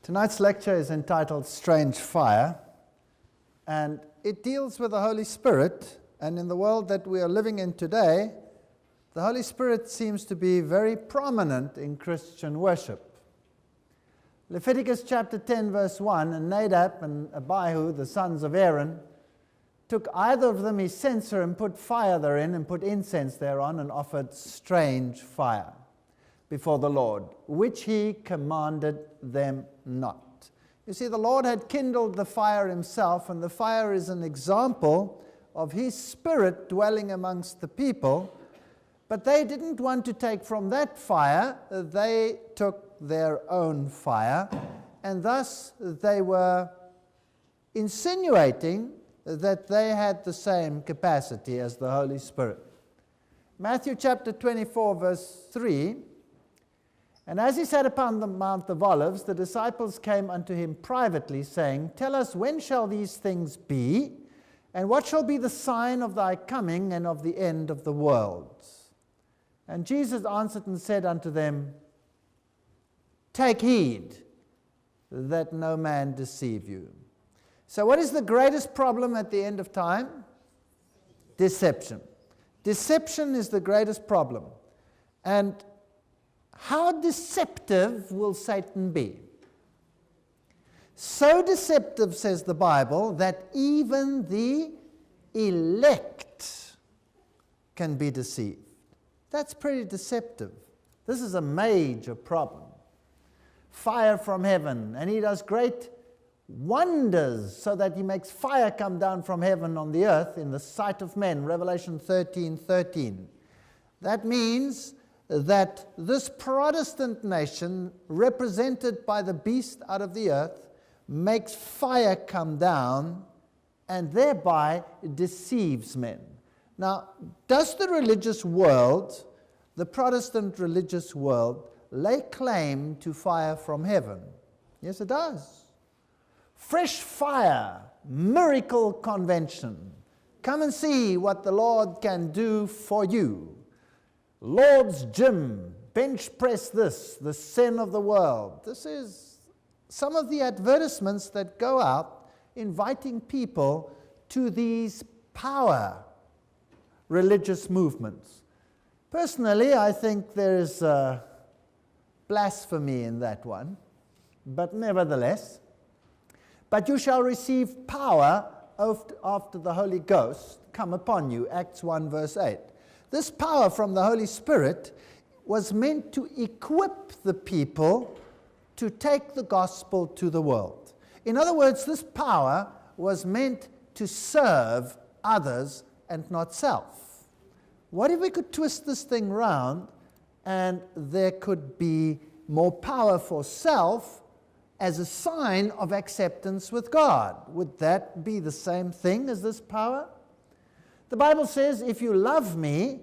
Tonight's lecture is entitled Strange Fire, and it deals with the Holy Spirit. And in the world that we are living in today, the Holy Spirit seems to be very prominent in Christian worship. Leviticus chapter 10 verse 1, and Nadab and Abihu, the sons of Aaron, took either of them his censer and put fire therein and put incense thereon and offered strange fire before the Lord, which he commanded them not. You see, the Lord had kindled the fire himself, and the fire is an example of his Spirit dwelling amongst the people, but they didn't want to take from that fire. They took their own fire, and thus they were insinuating that they had the same capacity as the Holy Spirit. Matthew chapter 24 verse 3, and as he sat upon the Mount of Olives, the disciples came unto him privately, saying, Tell us, when shall these things be? And what shall be the sign of thy coming and of the end of the world? And Jesus answered and said unto them, Take heed that no man deceive you. So what is the greatest problem at the end of time? Deception. Deception is the greatest problem. And how deceptive will Satan be? So deceptive, says the Bible, that even the elect can be deceived. That's pretty deceptive. This is a major problem. Fire from heaven, and he does great wonders so that he makes fire come down from heaven on the earth in the sight of men, Revelation 13:13. That means that this Protestant nation, represented by the beast out of the earth, makes fire come down and thereby deceives men. Now, does the religious world, the Protestant religious world, lay claim to fire from heaven? Yes, it does. Fresh fire, miracle convention. Come and see what the Lord can do for you. Lord's gym, bench press this, the sin of the world. This is some of the advertisements that go out inviting people to these power religious movements. Personally, I think there is blasphemy in that one, but nevertheless. But you shall receive power after the Holy Ghost come upon you, Acts 1 verse 8. This power from the Holy Spirit was meant to equip the people to take the gospel to the world. In other words, this power was meant to serve others and not self. What if we could twist this thing round and there could be more power for self as a sign of acceptance with God? Would that be the same thing as this power? The Bible says, if you love me,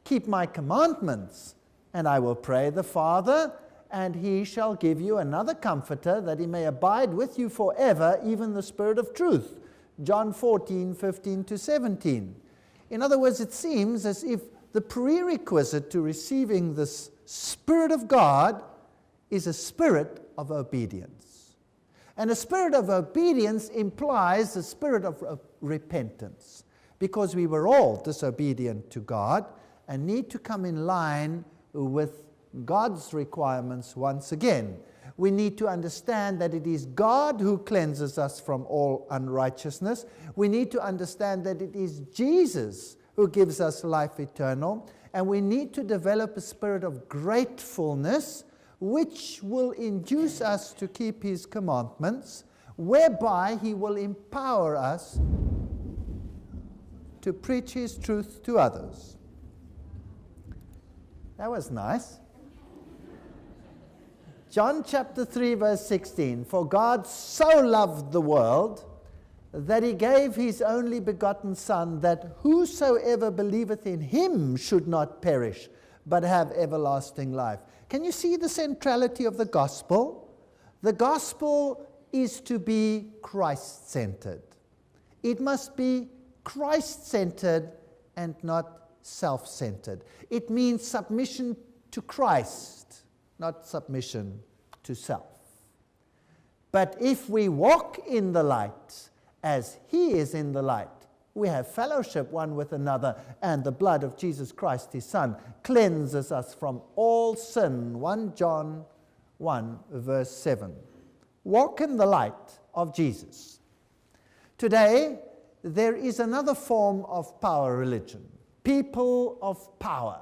keep my commandments, and I will pray the Father, and he shall give you another comforter, that he may abide with you forever, even the Spirit of truth. John 14:15-17. In other words, it seems as if the prerequisite to receiving this Spirit of God is a spirit of obedience. And a spirit of obedience implies a spirit of repentance, because we were all disobedient to God and need to come in line with God's requirements once again. We need to understand that it is God who cleanses us from all unrighteousness. We need to understand that it is Jesus who gives us life eternal. And we need to develop a spirit of gratefulness, which will induce us to keep his commandments, whereby he will empower us to preach his truth to others. That was nice. John chapter 3 verse 16, For God so loved the world that he gave his only begotten Son, that whosoever believeth in him should not perish, but have everlasting life. Can you see the centrality of the gospel? The gospel is to be Christ-centered. It must be Christ-centered and not self-centered. It means submission to Christ, not submission to self. But if we walk in the light, as he is in the light, we have fellowship one with another, and the blood of Jesus Christ, his Son, cleanses us from all sin. 1 John 1, verse 7. Walk in the light of Jesus. Today, there is another form of power religion. People of power.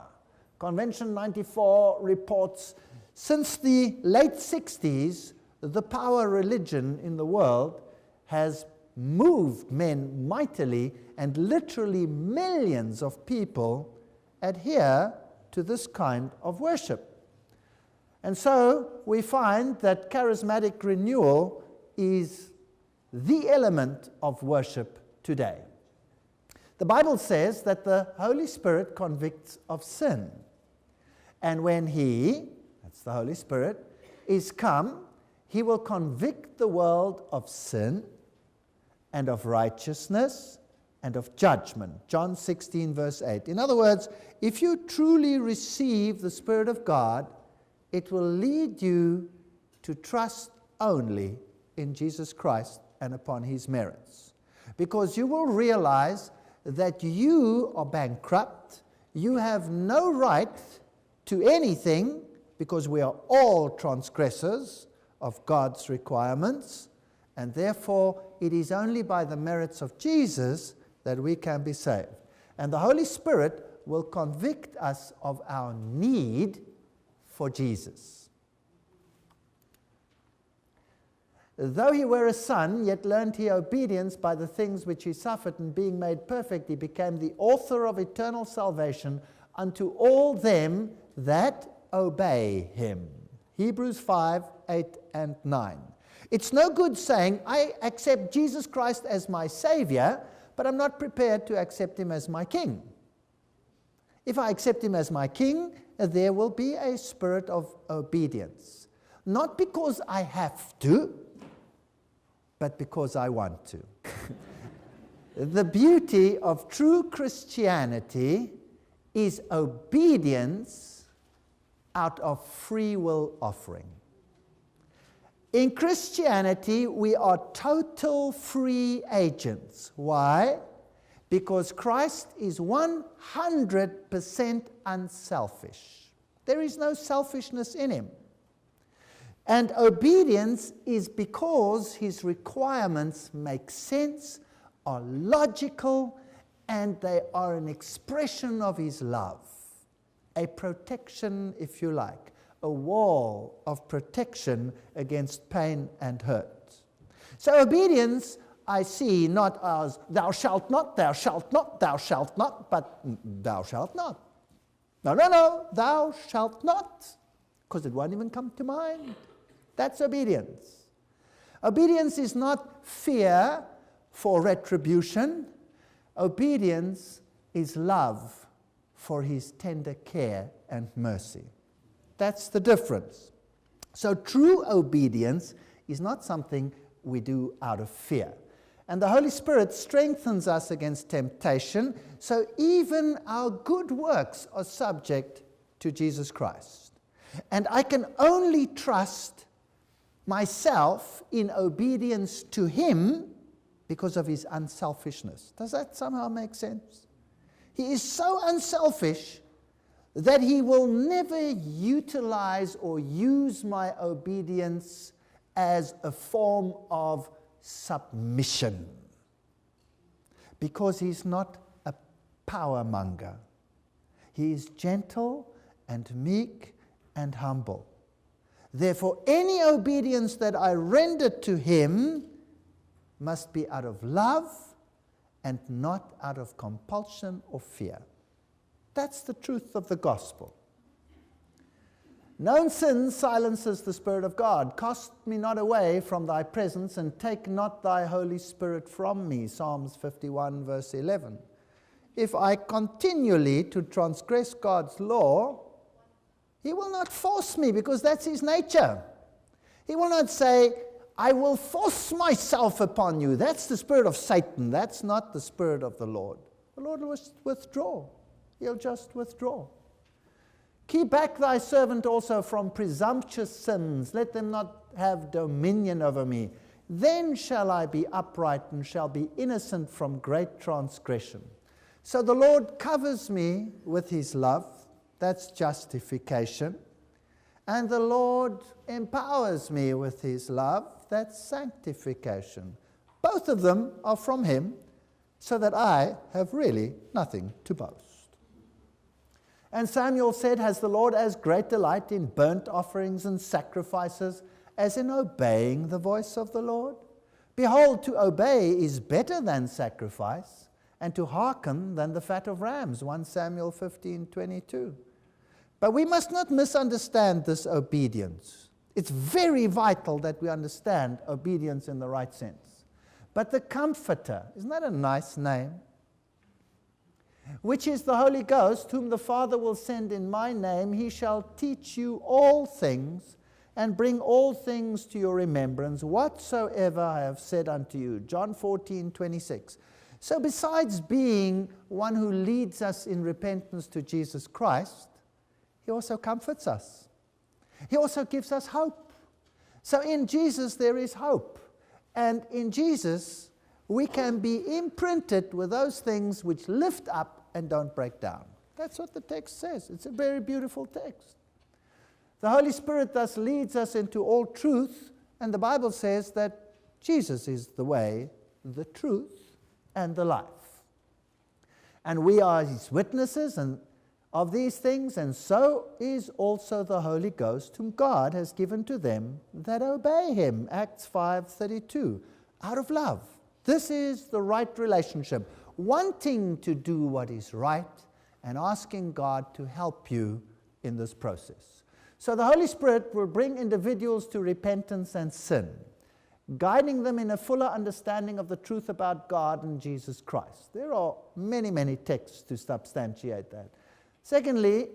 Convention 94 reports, since the late 60s, the power religion in the world has moved men mightily, and literally millions of people adhere to this kind of worship. And so we find that charismatic renewal is the element of worship today. The Bible says that the Holy Spirit convicts of sin. And when he, that's the Holy Spirit, is come, he will convict the world of sin and of righteousness and of judgment. John 16, verse 8. In other words, if you truly receive the Spirit of God, it will lead you to trust only in Jesus Christ and upon his merits. Because you will realize that you are bankrupt, you have no right to anything, because we are all transgressors of God's requirements, and therefore it is only by the merits of Jesus that we can be saved. And the Holy Spirit will convict us of our need for Jesus. Though he were a son, yet learned he obedience by the things which he suffered, and being made perfect, he became the author of eternal salvation unto all them that obey him. Hebrews 5, 8, and 9. It's no good saying, I accept Jesus Christ as my Savior, but I'm not prepared to accept him as my King. If I accept him as my King, there will be a spirit of obedience. Not because I have to, but because I want to. The beauty of true Christianity is obedience out of free will offering. In Christianity, we are total free agents. Why? Because Christ is 100% unselfish. There is no selfishness in him. And obedience is because his requirements make sense, are logical, and they are an expression of his love. A protection, if you like. A wall of protection against pain and hurt. So obedience, I see not as thou shalt not, thou shalt not, thou shalt not, but thou shalt not. No, thou shalt not, because it won't even come to mind. That's obedience. Obedience is not fear for retribution. Obedience is love for his tender care and mercy. That's the difference. So true obedience is not something we do out of fear. And the Holy Spirit strengthens us against temptation, so even our good works are subject to Jesus Christ. And I can only trust myself in obedience to him because of his unselfishness. Does that somehow make sense? He is so unselfish that he will never utilize or use my obedience as a form of submission, because he's not a power monger. He is gentle and meek and humble. Therefore, any obedience that I render to him must be out of love and not out of compulsion or fear. That's the truth of the gospel. Known sin silences the Spirit of God. Cast me not away from thy presence, and take not thy Holy Spirit from me. Psalms 51, verse 11. If I continually to transgress God's law, he will not force me, because that's his nature. He will not say, I will force myself upon you. That's the spirit of Satan. That's not the Spirit of the Lord. The Lord will withdraw. He'll just withdraw. Keep back thy servant also from presumptuous sins. Let them not have dominion over me. Then shall I be upright and shall be innocent from great transgression. So the Lord covers me with his love. That's justification. And the Lord empowers me with his love. That's sanctification. Both of them are from him, so that I have really nothing to boast. And Samuel said, has the Lord as great delight in burnt offerings and sacrifices as in obeying the voice of the Lord? Behold, to obey is better than sacrifice, and to hearken than the fat of rams. 1 Samuel 15:22. But we must not misunderstand this obedience. It's very vital that we understand obedience in the right sense. But the Comforter, isn't that a nice name? Which is the Holy Ghost, whom the Father will send in my name, he shall teach you all things, and bring all things to your remembrance, whatsoever I have said unto you. John 14:26. So besides being one who leads us in repentance to Jesus Christ, he also comforts us. He also gives us hope. So in Jesus there is hope. And in Jesus we can be imprinted with those things which lift up and don't break down. That's what the text says. It's a very beautiful text. The Holy Spirit thus leads us into all truth, and the Bible says that Jesus is the way, the truth, and the life. And we are his witnesses of these things, and so is also the Holy Ghost, whom God has given to them that obey him. Acts 5:32, out of love. This is the right relationship, wanting to do what is right and asking God to help you in this process. So the Holy Spirit will bring individuals to repentance and sin, guiding them in a fuller understanding of the truth about God and Jesus Christ. There are many, many texts to substantiate that. Secondly,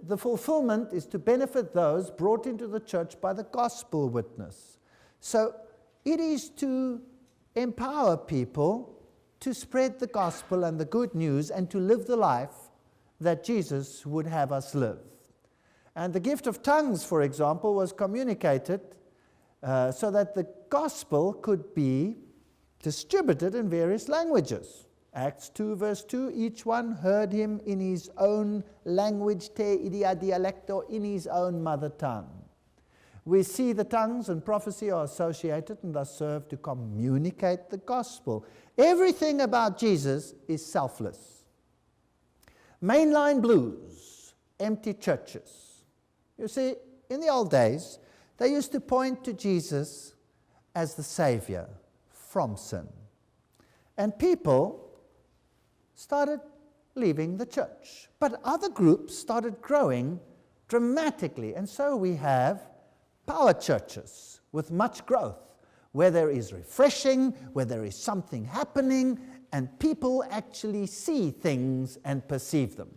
the fulfillment is to benefit those brought into the church by the gospel witness. So it is to empower people to spread the gospel and the good news and to live the life that Jesus would have us live. And the gift of tongues, for example, was communicated so that the gospel could be distributed in various languages. Acts 2 verse 2, each one heard him in his own language, te idia dialecto, in his own mother tongue. We see the tongues and prophecy are associated and thus serve to communicate the gospel. Everything about Jesus is selfless. Mainline blues, empty churches. You see, in the old days, they used to point to Jesus as the Savior from sin. And people started leaving the church. But other groups started growing dramatically. And so we have power churches with much growth, where there is refreshing, where there is something happening, and people actually see things and perceive them.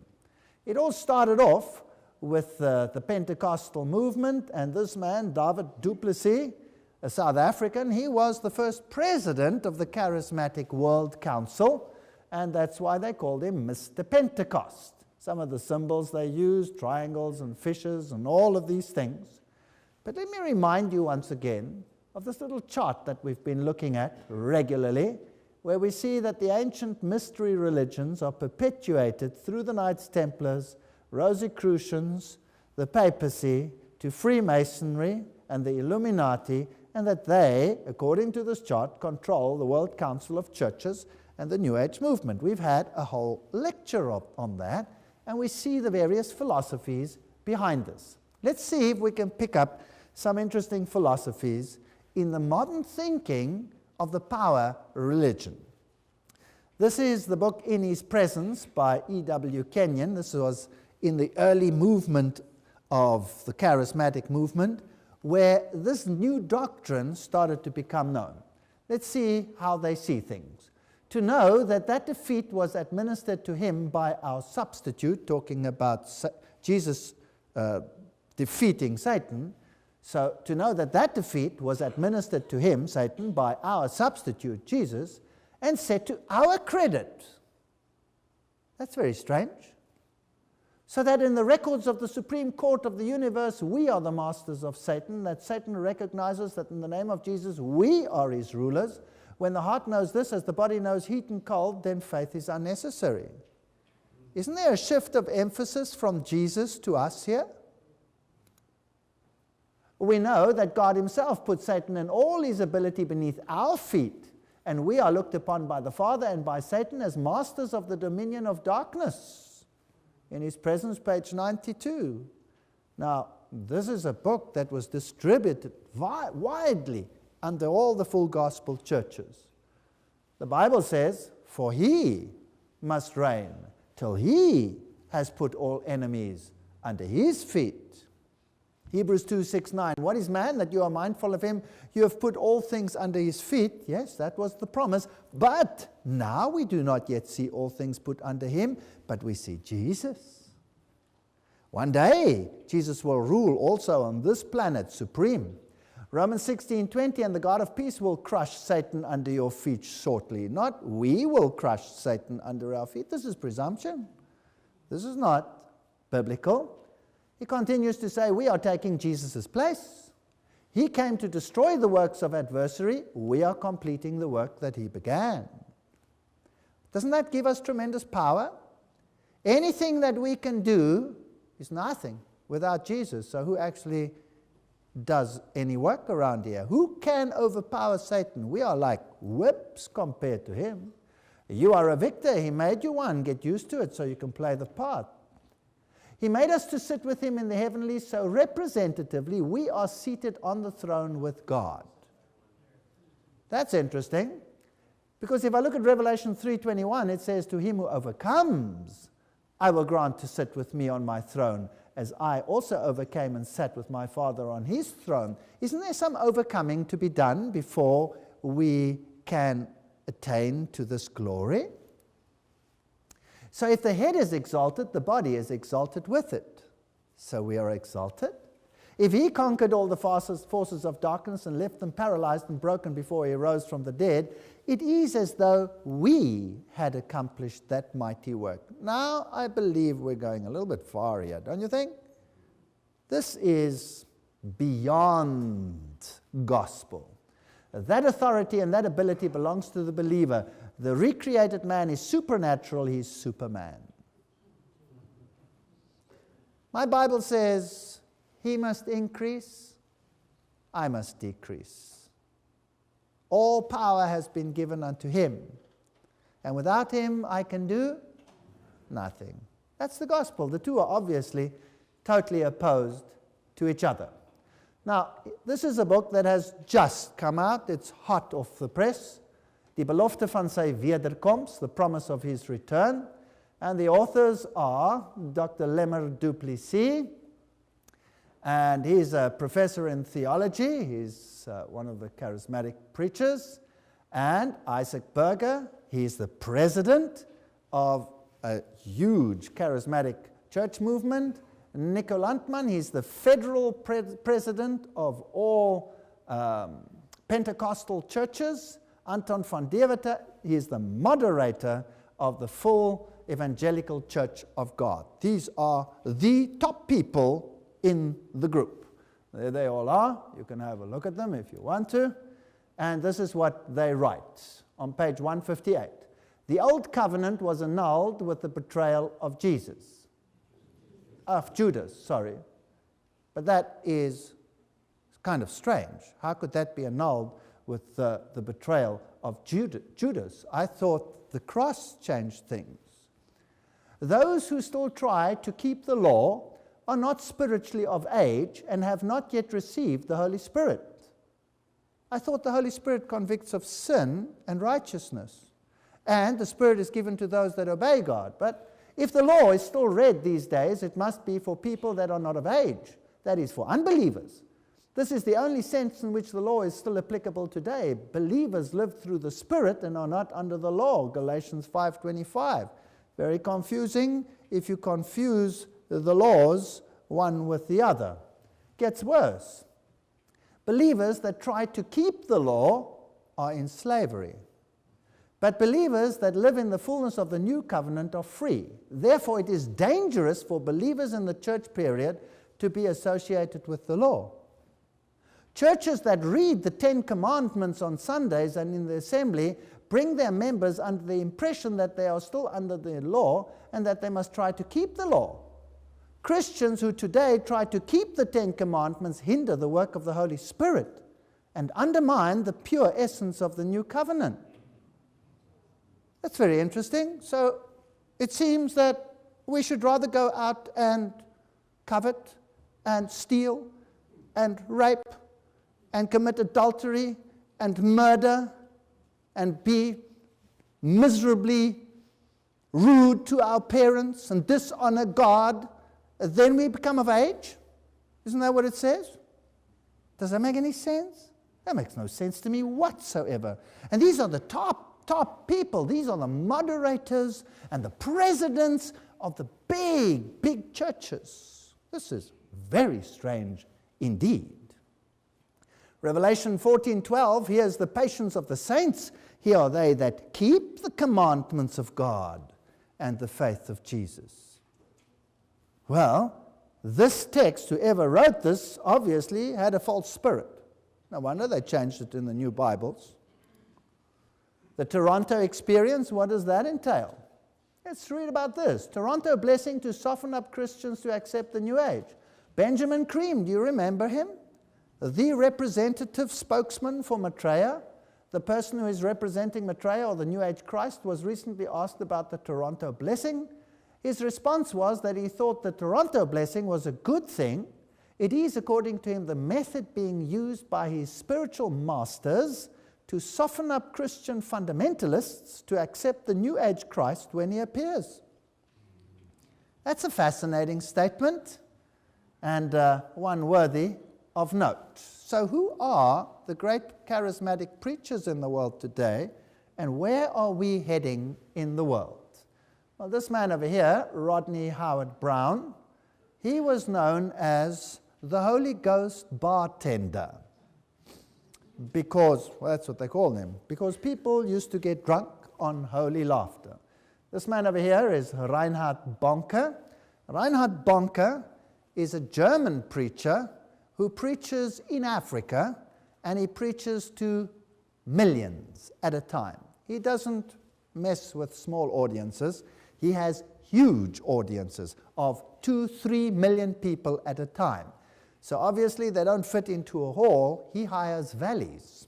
It all started off with the Pentecostal movement, and this man, David du Plessis, a South African, he was the first president of the Charismatic World Council, and that's why they called him Mr. Pentecost. Some of the symbols they used, triangles and fishes and all of these things. But let me remind you once again of this little chart that we've been looking at regularly, where we see that the ancient mystery religions are perpetuated through the Knights Templars, Rosicrucians, the papacy, to Freemasonry and the Illuminati, and that they, according to this chart, control the World Council of Churches and the New Age movement. We've had a whole lecture on that, and we see the various philosophies behind this. Let's see if we can pick up some interesting philosophies in the modern thinking of the power religion. This is the book In His Presence by E.W. Kenyon. This was in the early movement of the charismatic movement, where this new doctrine started to become known. Let's see how they see things. To know that that defeat was administered to him by our substitute, talking about Jesus defeating Satan. So to know that that defeat was administered to him, Satan, by our substitute, Jesus, and set to our credit. That's very strange. So that in the records of the Supreme Court of the universe, we are the masters of Satan, that Satan recognizes that in the name of Jesus, we are his rulers. When the heart knows this, as the body knows heat and cold, then faith is unnecessary. Isn't there a shift of emphasis from Jesus to us here? We know that God himself put Satan and all his ability beneath our feet, and we are looked upon by the Father and by Satan as masters of the dominion of darkness. In his presence, page 92. Now, this is a book that was distributed widely under all the full gospel churches. The Bible says, for he must reign till he has put all enemies under his feet. Hebrews 2:6-9. What is man that you are mindful of him? You have put all things under his feet. Yes, that was the promise. But now we do not yet see all things put under him, but we see Jesus. One day, Jesus will rule also on this planet supreme. Romans 16:20, and the God of peace will crush Satan under your feet shortly. Not we will crush Satan under our feet. This is presumption. This is not biblical. He continues to say, we are taking Jesus' place. He came to destroy the works of adversary. We are completing the work that he began. Doesn't that give us tremendous power? Anything that we can do is nothing without Jesus. So who actually does any work around here? Who can overpower Satan? We are like whips compared to him. You are a victor. He made you one. Get used to it so you can play the part. He made us to sit with him in the heavenlies, so representatively, we are seated on the throne with God. That's interesting, because if I look at Revelation 3:21, it says, to him who overcomes, I will grant to sit with me on my throne, as I also overcame and sat with my Father on his throne. Isn't there some overcoming to be done before we can attain to this glory? So if the head is exalted, the body is exalted with it. So we are exalted. If he conquered all the forces of darkness and left them paralyzed and broken before he rose from the dead, it is as though we had accomplished that mighty work. Now, I believe we're going a little bit far here, don't you think? This is beyond gospel. That authority and that ability belongs to the believer. The recreated man is supernatural, he's Superman. My Bible says, he must increase, I must decrease. All power has been given unto him, and without him I can do nothing. That's the gospel. The two are obviously totally opposed to each other. Now, this is a book that has just come out. It's hot off the press. Die belofte van sy wederkoms, the promise of his return. And the authors are Dr. Lemmer Duplessis, and he's a professor in theology. He's one of the charismatic preachers. And Isaac Berger, he's the president of a huge charismatic church movement. Nico Landman, he's the federal president of all Pentecostal churches. Anton van Deventer, he is the moderator of the full evangelical church of God. These are the top people in the group. There they all are. You can have a look at them if you want to. And this is what they write on page 158. The old covenant was annulled with the betrayal of Jesus. Of Judas, sorry. But that is kind of strange. How could that be annulled with the betrayal of Judas? I thought the cross changed things. Those who still try to keep the law are not spiritually of age and have not yet received the Holy Spirit. I thought the Holy Spirit convicts of sin and righteousness, and the Spirit is given to those that obey God. But if the law is still read these days, it must be for people that are not of age, that is, for unbelievers. This is the only sense in which the law is still applicable today. Believers live through the Spirit and are not under the law, Galatians 5:25. Very confusing if you confuse the laws one with the other. Gets worse. Believers that try to keep the law are in slavery. But believers that live in the fullness of the new covenant are free. Therefore, it is dangerous for believers in the church period to be associated with the law. Churches that read the 10 Commandments on Sundays and in the assembly bring their members under the impression that they are still under the law and that they must try to keep the law. Christians who today try to keep the 10 Commandments hinder the work of the Holy Spirit and undermine the pure essence of the new covenant. That's very interesting. So it seems that we should rather go out and covet and steal and rape and commit adultery and murder and be miserably rude to our parents and dishonor God, then we become of age? Isn't that what it says? Does that make any sense? That makes no sense to me whatsoever. And these are the top people. These are the moderators and the presidents of the big churches. This is very strange indeed. Revelation 14:12, here's the patience of the saints. Here are they that keep the commandments of God and the faith of Jesus. Well, this text, whoever wrote this, obviously had a false spirit. No wonder they changed it in the new Bibles. The Toronto experience, what does that entail? Let's read about this. Toronto blessing to soften up Christians to accept the New Age. Benjamin Cream, do you remember him? The representative spokesman for Maitreya, the person who is representing Maitreya or the New Age Christ, was recently asked about the Toronto blessing. His response was that he thought the Toronto blessing was a good thing. It is, according to him, the method being used by his spiritual masters to soften up Christian fundamentalists to accept the New Age Christ when he appears. That's a fascinating statement and one worthy of note. So who are the great charismatic preachers in the world today, and where are we heading in the world? Well, this man over here, Rodney Howard Brown, he was known as the Holy Ghost bartender. Because, well, that's what they call them, because people used to get drunk on holy laughter. This man over here is Reinhard Bonke. Reinhard Bonke is a German preacher who preaches in Africa, and he preaches to millions at a time. He doesn't mess with small audiences. He has huge audiences of 2-3 million people at a time. So obviously they don't fit into a hall. He hires valleys.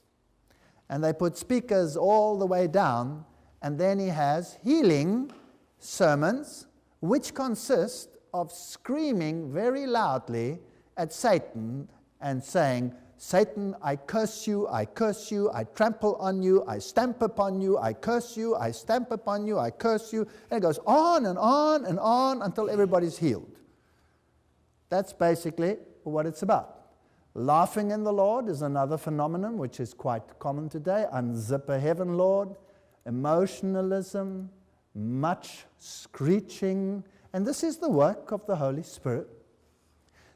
And they put speakers all the way down, and then he has healing sermons, which consist of screaming very loudly at Satan and saying, Satan, I curse you, I trample on you, I stamp upon you, I curse you, I stamp upon you, I curse you. And it goes on and on and on until everybody's healed. That's basically what it's about. Laughing in the Lord is another phenomenon which is quite common today. Unzip a heaven, Lord. Emotionalism, much screeching. And this is the work of the Holy Spirit.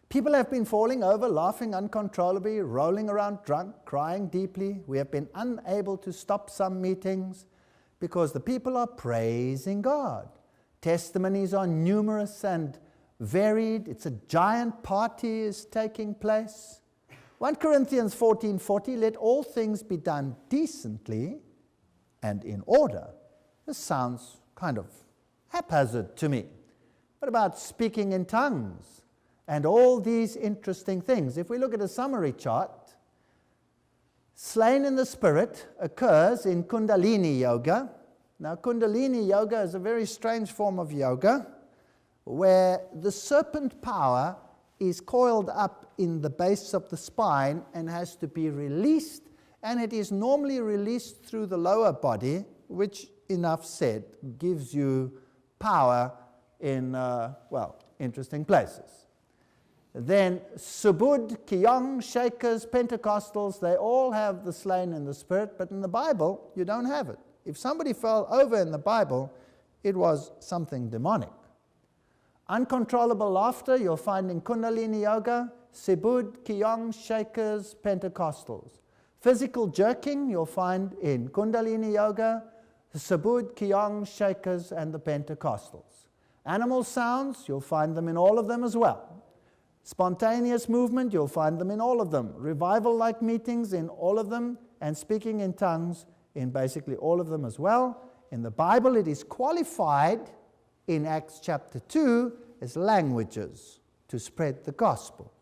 People have been falling over, laughing uncontrollably, rolling around drunk, crying deeply. We have been unable to stop some meetings because the people are praising God. Testimonies are numerous and varied. It's a giant party is taking place. 1 Corinthians 14:40, let all things be done decently and in order. This sounds kind of haphazard to me. What about speaking in tongues? And all these interesting things. If we look at a summary chart, slain in the spirit occurs in Kundalini Yoga. Now, Kundalini Yoga is a very strange form of yoga where the serpent power is coiled up in the base of the spine and has to be released, and it is normally released through the lower body, which, enough said, gives you power in, interesting places. Then Subud, Kyong, Shakers, Pentecostals, they all have the slain in the spirit, but in the Bible, you don't have it. If somebody fell over in the Bible, it was something demonic. Uncontrollable laughter, you'll find in Kundalini Yoga, Subud, Kyong, Shakers, Pentecostals. Physical jerking, you'll find in Kundalini Yoga, the Sabud, Kiyong, Shakers, and the Pentecostals. Animal sounds, you'll find them in all of them as well. Spontaneous movement, you'll find them in all of them. Revival-like meetings in all of them, and speaking in tongues in basically all of them as well. In the Bible, it is qualified in Acts chapter 2 as languages to spread the gospel.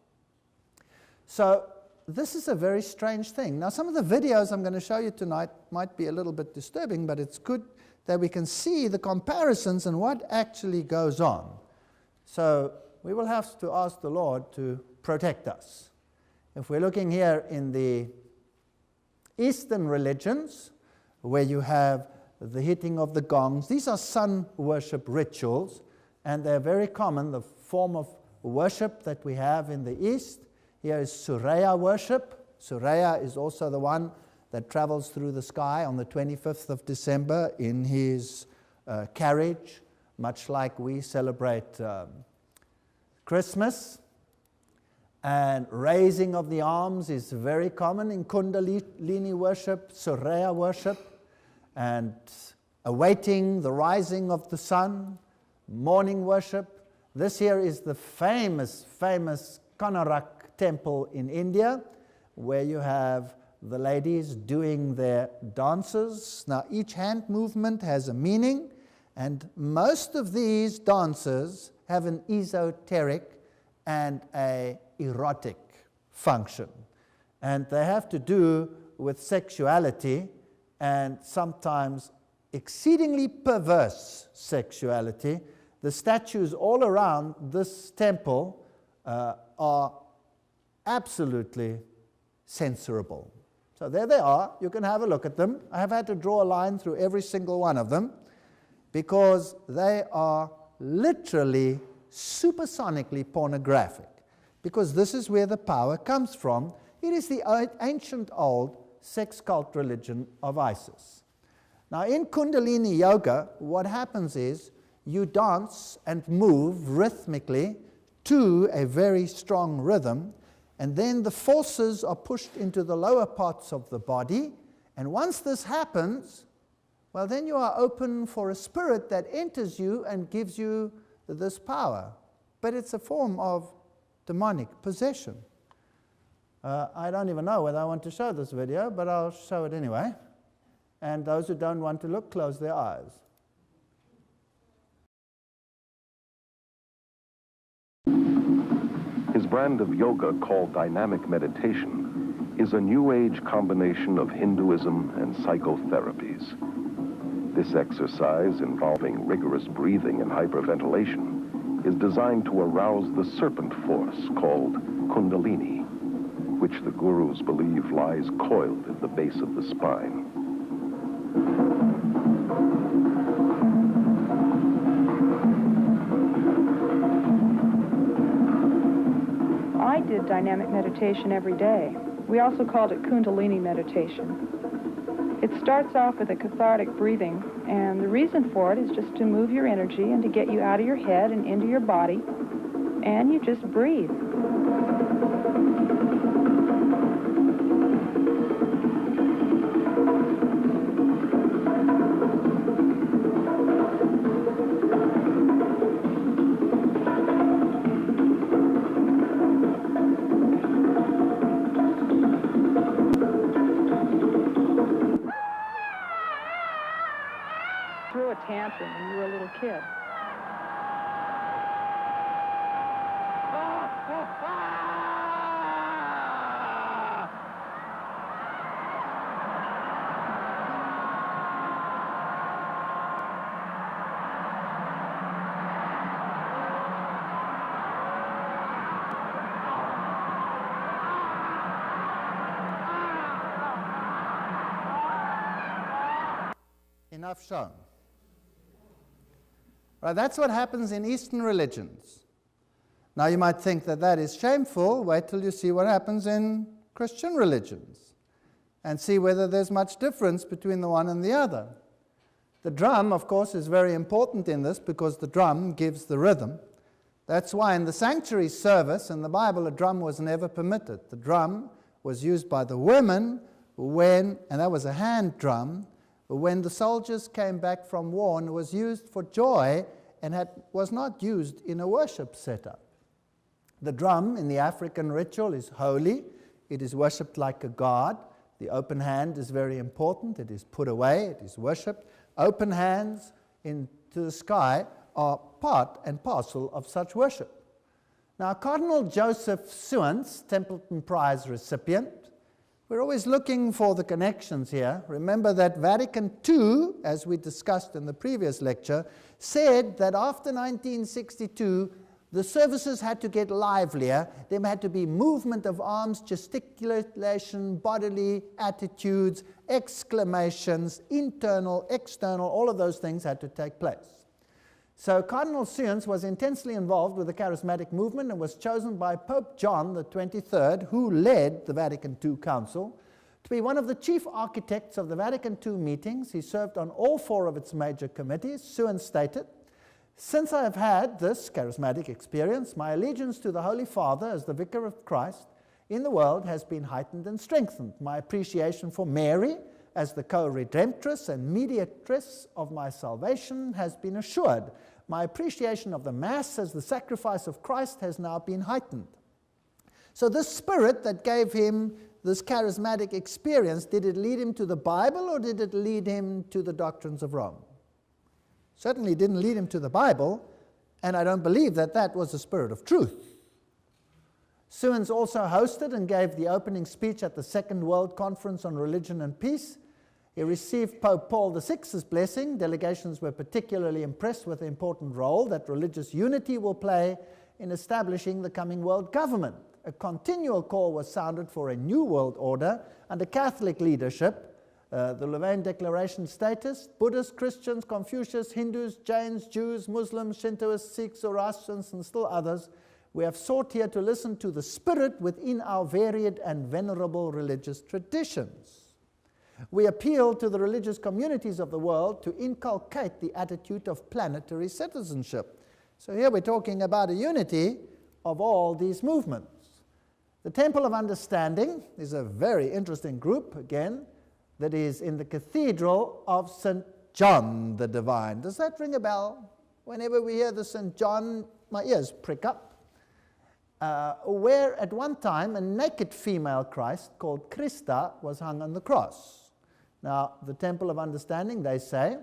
So this is a very strange thing. Now, some of the videos I'm going to show you tonight might be a little bit disturbing, but it's good that we can see the comparisons and what actually goes on. So we will have to ask the Lord to protect us. If we're looking here in the Eastern religions, where you have the hitting of the gongs, these are sun worship rituals, and they're very common, the form of worship that we have in the East. Here is Surya worship. Surya is also the one that travels through the sky on the 25th of December in his carriage, much like we celebrate Christmas. And raising of the arms is very common in Kundalini worship, Surya worship, and awaiting the rising of the sun, morning worship. This here is the famous Konarak temple in India, where you have the ladies doing their dances. Now, each hand movement has a meaning, and most of these dances have an esoteric and a erotic function. And they have to do with sexuality, and sometimes exceedingly perverse sexuality. The statues all around this temple are absolutely censorable. So there they are. You can have a look at them. I have had to draw a line through every single one of them because they are literally supersonically pornographic, because this is where the power comes from. It is the ancient old sex cult religion of Isis. Now, in Kundalini Yoga, what happens is you dance and move rhythmically to a very strong rhythm, and then the forces are pushed into the lower parts of the body, and once this happens, well, then you are open for a spirit that enters you and gives you this power. But it's a form of demonic possession. I don't even know whether I want to show this video, but I'll show it anyway. And those who don't want to look, close their eyes. His brand of yoga, called dynamic meditation, is a new age combination of Hinduism and psychotherapies. This exercise, involving rigorous breathing and hyperventilation, is designed to arouse the serpent force called Kundalini, which the gurus believe lies coiled at the base of the spine. I did dynamic meditation every day. We also called it Kundalini meditation. It starts off with a cathartic breathing, and the reason for it is just to move your energy and to get you out of your head and into your body, and you just breathe. Threw a tantrum when you were a little kid. Enough shown. Right, that's what happens in Eastern religions. Now you might think that that is shameful. Wait till you see what happens in Christian religions and see whether there's much difference between the one and the other. The drum, of course, is very important in this because the drum gives the rhythm. That's why in the sanctuary service in the Bible a drum was never permitted. The drum was used by the women when, and that was a hand drum, when the soldiers came back from war, and was used for joy and was not used in a worship setup. The drum in the African ritual is holy. It is worshipped like a god. The open hand is very important. It is put away. It is worshipped. Open hands into the sky are part and parcel of such worship. Now, Cardinal Joseph Suens, Templeton Prize recipient, we're always looking for the connections here. Remember that Vatican II, as we discussed in the previous lecture, said that after 1962, the services had to get livelier. There had to be movement of arms, gesticulation, bodily attitudes, exclamations, internal, external, all of those things had to take place. So Cardinal Suens was intensely involved with the charismatic movement and was chosen by Pope John the 23rd, who led the Vatican II Council, to be one of the chief architects of the Vatican II meetings. He served on all 4 of its major committees. Suens stated, "Since I have had this charismatic experience, my allegiance to the Holy Father as the Vicar of Christ in the world has been heightened and strengthened. My appreciation for Mary as the co-redemptress and mediatress of my salvation has been assured. My appreciation of the Mass as the sacrifice of Christ has now been heightened." So this spirit that gave him this charismatic experience, did it lead him to the Bible or did it lead him to the doctrines of Rome? Certainly didn't lead him to the Bible, and I don't believe that that was the spirit of truth. Suens also hosted and gave the opening speech at the Second World Conference on Religion and Peace. He received Pope Paul VI's blessing. Delegations were particularly impressed with the important role that religious unity will play in establishing the coming world government. A continual call was sounded for a new world order under Catholic leadership. The Louvain Declaration status, Buddhists, Christians, Confucius, Hindus, Jains, Jews, Muslims, Shintoists, Sikhs, Zoroastrians, and still others, we have sought here to listen to the spirit within our varied and venerable religious traditions. We appeal to the religious communities of the world to inculcate the attitude of planetary citizenship. So here we're talking about a unity of all these movements. The Temple of Understanding is a very interesting group, again, that is in the Cathedral of St. John the Divine. Does that ring a bell? Whenever we hear the St. John, my ears prick up. Where at one time a naked female Christ called Christa was hung on the cross. Now, the Temple of Understanding, they say,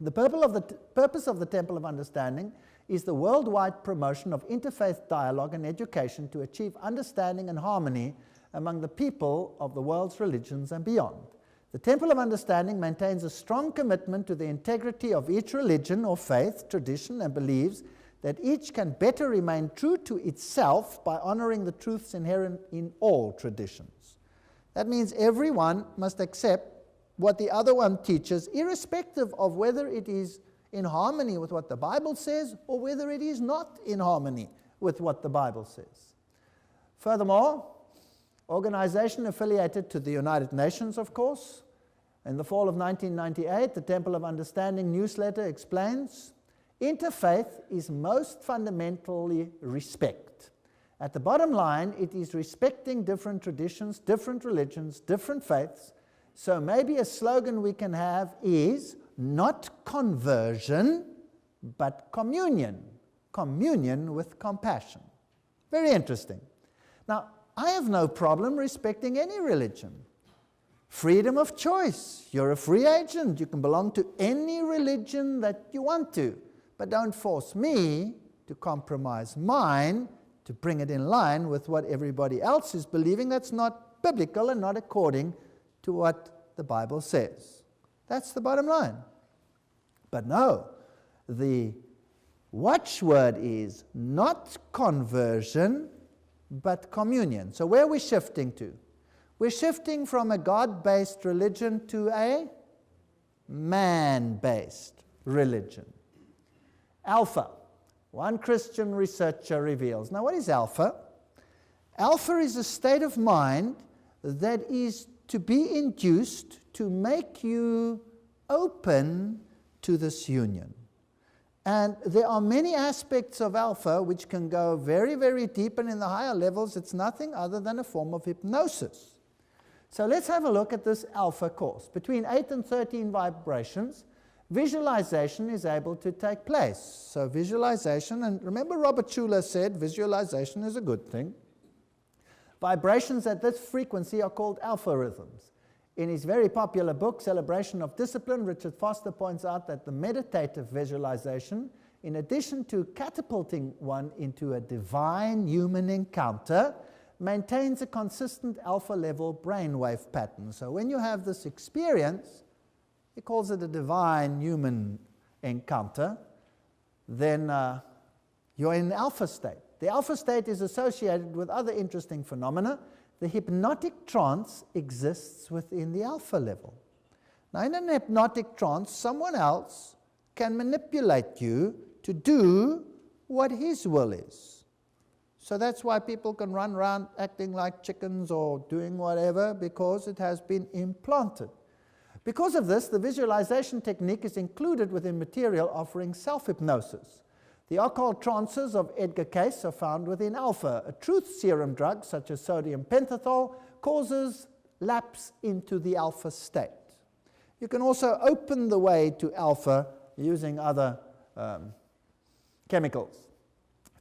the purpose of the Temple of Understanding is the worldwide promotion of interfaith dialogue and education to achieve understanding and harmony among the people of the world's religions and beyond. The Temple of Understanding maintains a strong commitment to the integrity of each religion or faith, tradition, and believes that each can better remain true to itself by honoring the truths inherent in all traditions. That means everyone must accept what the other one teaches, irrespective of whether it is in harmony with what the Bible says or whether it is not in harmony with what the Bible says. Furthermore, organization affiliated to the United Nations, of course. In the fall of 1998, the Temple of Understanding newsletter explains, interfaith is most fundamentally respect. At the bottom line, it is respecting different traditions, different religions, different faiths. So maybe a slogan we can have is not conversion, but communion. Communion with compassion. Very interesting. Now, I have no problem respecting any religion. Freedom of choice. You're a free agent. You can belong to any religion that you want to. But don't force me to compromise mine to bring it in line with what everybody else is believing. That's not biblical and not according to what the Bible says. That's the bottom line. But no, the watchword is not conversion, but communion. So where are we shifting to? We're shifting from a God-based religion to a man-based religion. Alpha. One Christian researcher reveals. Now, what is alpha? Alpha is a state of mind that is to be induced to make you open to this union. And there are many aspects of alpha which can go very, very deep, and in the higher levels it's nothing other than a form of hypnosis. So let's have a look at this alpha course. Between 8 and 13 vibrations, visualization is able to take place. So visualization, and remember Robert Schuller said visualization is a good thing. Vibrations at this frequency are called alpha rhythms. In his very popular book, Celebration of Discipline, Richard Foster points out that the meditative visualization, in addition to catapulting one into a divine human encounter, maintains a consistent alpha level brainwave pattern. So when you have this experience, he calls it a divine human encounter, then you're in alpha state. The alpha state is associated with other interesting phenomena. The hypnotic trance exists within the alpha level. Now, in an hypnotic trance, someone else can manipulate you to do what his will is. So that's why people can run around acting like chickens or doing whatever, because it has been implanted. Because of this, the visualization technique is included within material offering self-hypnosis. The occult trances of Edgar Cayce are found within alpha. A truth serum drug, such as sodium pentothal, causes lapse into the alpha state. You can also open the way to alpha using other chemicals.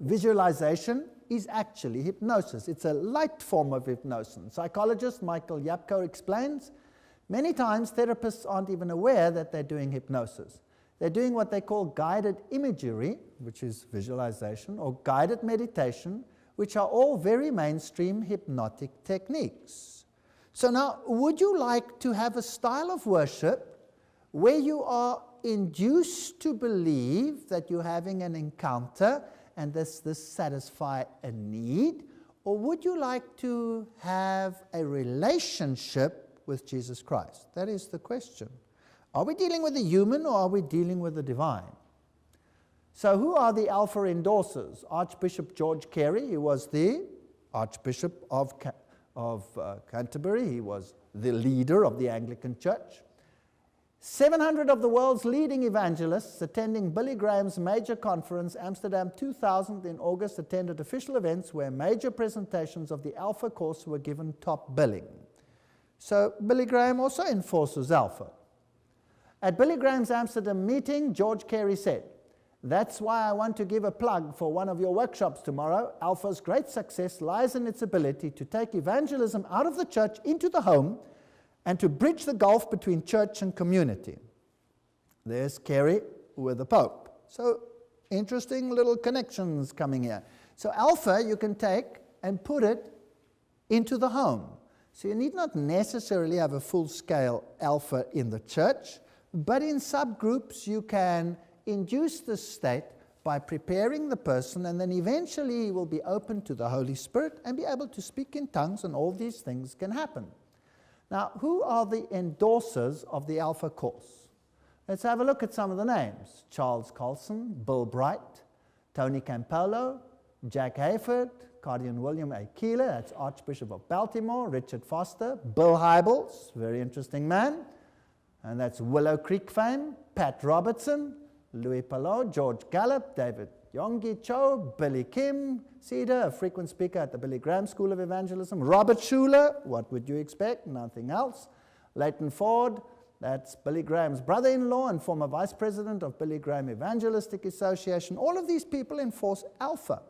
Visualization is actually hypnosis. It's a light form of hypnosis. Psychologist Michael Yapko explains, many times therapists aren't even aware that they're doing hypnosis. They're doing what they call guided imagery, which is visualization, or guided meditation, which are all very mainstream hypnotic techniques. So now, would you like to have a style of worship where you are induced to believe that you're having an encounter and this satisfies a need? Or would you like to have a relationship with Jesus Christ? That is the question. Are we dealing with the human or are we dealing with the divine? So who are the alpha endorsers? Archbishop George Carey, he was the Archbishop of Canterbury. He was the leader of the Anglican Church. 700 of the world's leading evangelists attending Billy Graham's major conference, Amsterdam 2000 in August, attended official events where major presentations of the Alpha course were given top billing. So Billy Graham also enforces Alpha. At Billy Graham's Amsterdam meeting, George Carey said, "That's why I want to give a plug for one of your workshops tomorrow. Alpha's great success lies in its ability to take evangelism out of the church into the home and to bridge the gulf between church and community." There's Carey with the Pope. So interesting little connections coming here. So Alpha you can take and put it into the home. So you need not necessarily have a full-scale Alpha in the church, but in subgroups you can induce this state by preparing the person, and then eventually he will be open to the Holy Spirit and be able to speak in tongues, and all these things can happen. Now, who are the endorsers of the Alpha course? Let's have a look at some of the names. Charles Colson, Bill Bright, Tony Campolo, Jack Hayford, Cardinal William A. Keeler, that's Archbishop of Baltimore, Richard Foster, Bill Hybels, very interesting man, and that's Willow Creek fame, Pat Robertson, Louis Palot, George Gallup, David Yonggi Cho, Billy Kim, Cedar, a frequent speaker at the Billy Graham School of Evangelism, Robert Schuller, what would you expect? Nothing else. Leighton Ford, that's Billy Graham's brother-in-law and former vice president of Billy Graham Evangelistic Association. All of these people enforce Alpha.